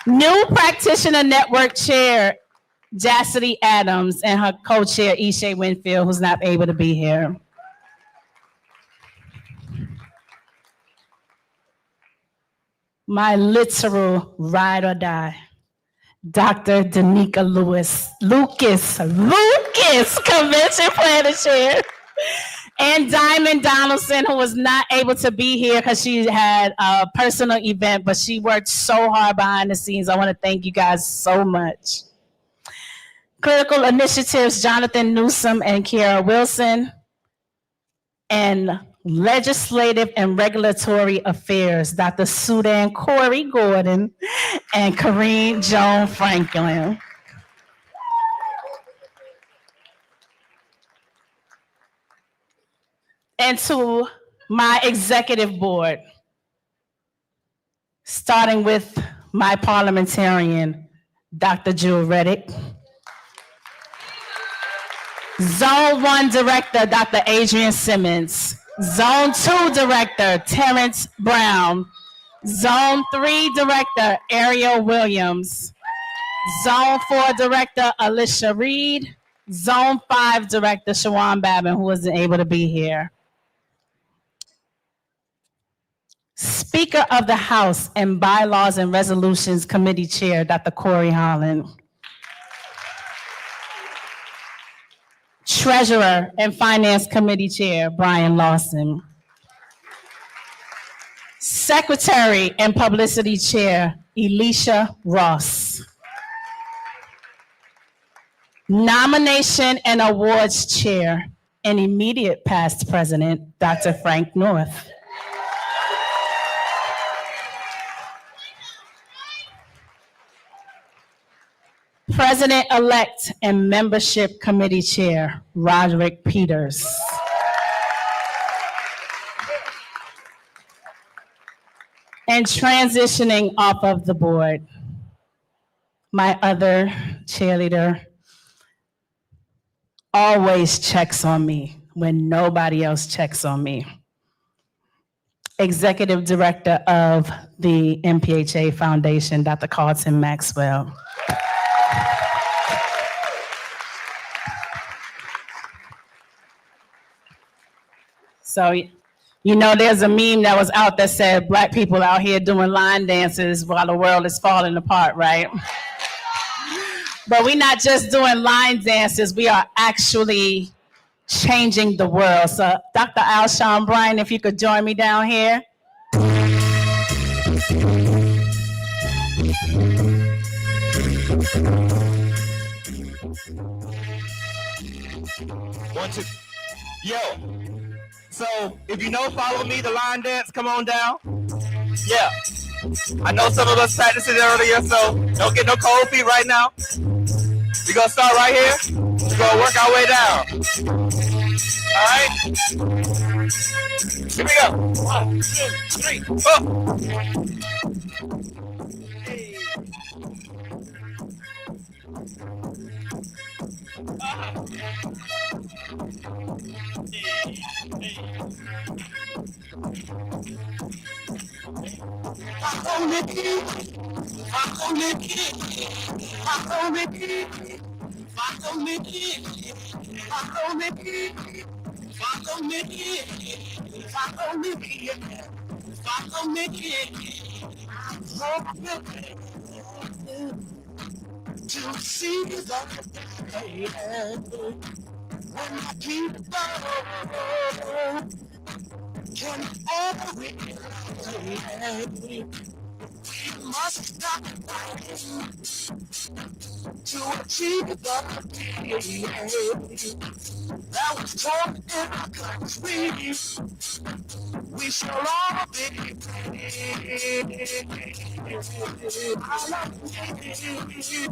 New Practitioner Network Chair, Jassity Adams, and her co-chair, Ishay Winfield, who's not able to be here. My literal ride or die, Dr. Danica Lucas, Convention Planner Chair, and Diamond Donaldson, who was not able to be here because she had a personal event, but she worked so hard behind the scenes. I want to thank you guys so much. Critical Initiatives, Jonathan Newsom and Kiara Wilson, and Legislative and Regulatory Affairs, Dr. Sudan Corey Gordon and Karine Joan Franklin. And to my executive board, starting with my parliamentarian, Dr. Jewel Reddick. Zone 1 Director, Dr. Adrian Simmons. Zone 2 Director, Terrence Brown. Zone 3 Director, Ariel Williams. Zone 4 Director, Alicia Reed. Zone 5 Director, Shawan Babin, who wasn't able to be here. Speaker of the House and Bylaws and Resolutions Committee Chair, Dr. Corey Holland. Treasurer and Finance Committee Chair, Brian Lawson. Secretary and Publicity Chair, Elisha Ross. Nomination and Awards Chair and immediate past President, Dr. Frank North. President-elect and Membership Committee Chair, Roderick Peters. And transitioning off of the board, my other cheerleader always checks on me when nobody else checks on me. Executive Director of the NPhA Foundation, Dr. Carlton Maxwell. So, you know, there's a meme that was out that said Black people out here doing line dances while the world is falling apart, right? But we're not just doing line dances, we are actually changing the world. So Dr. Alshon Bryan, if you could join me down here. One, two. Yo. So if you know, follow me, the line dance, come on down. Yeah. I know some of us practiced it earlier, so don't get no cold feet right now. We're gonna start right here. We're gonna work our way down. right? Here we go. 1, 2, 3, 4. Hey. To see the day when my people can always say we must not to achieve the day that was torn in our country. We shall all be I love you.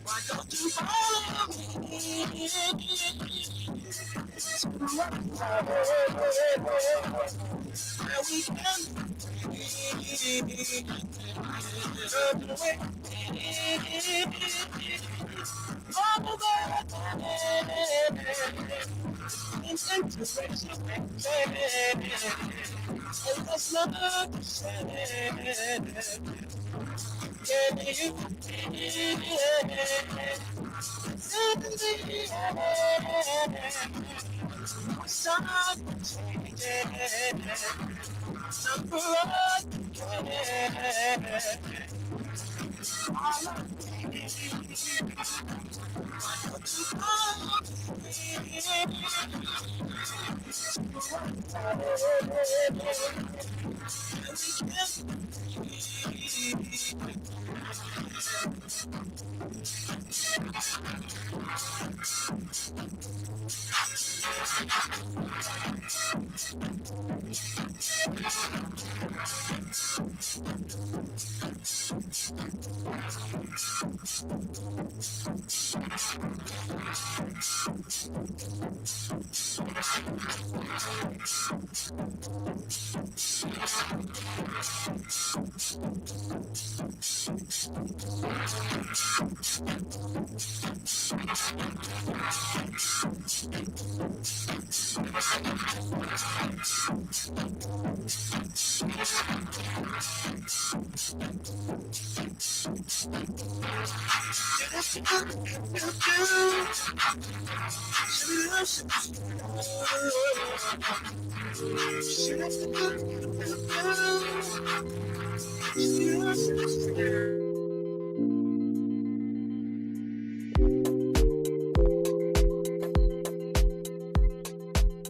Why don't you follow me? Where we can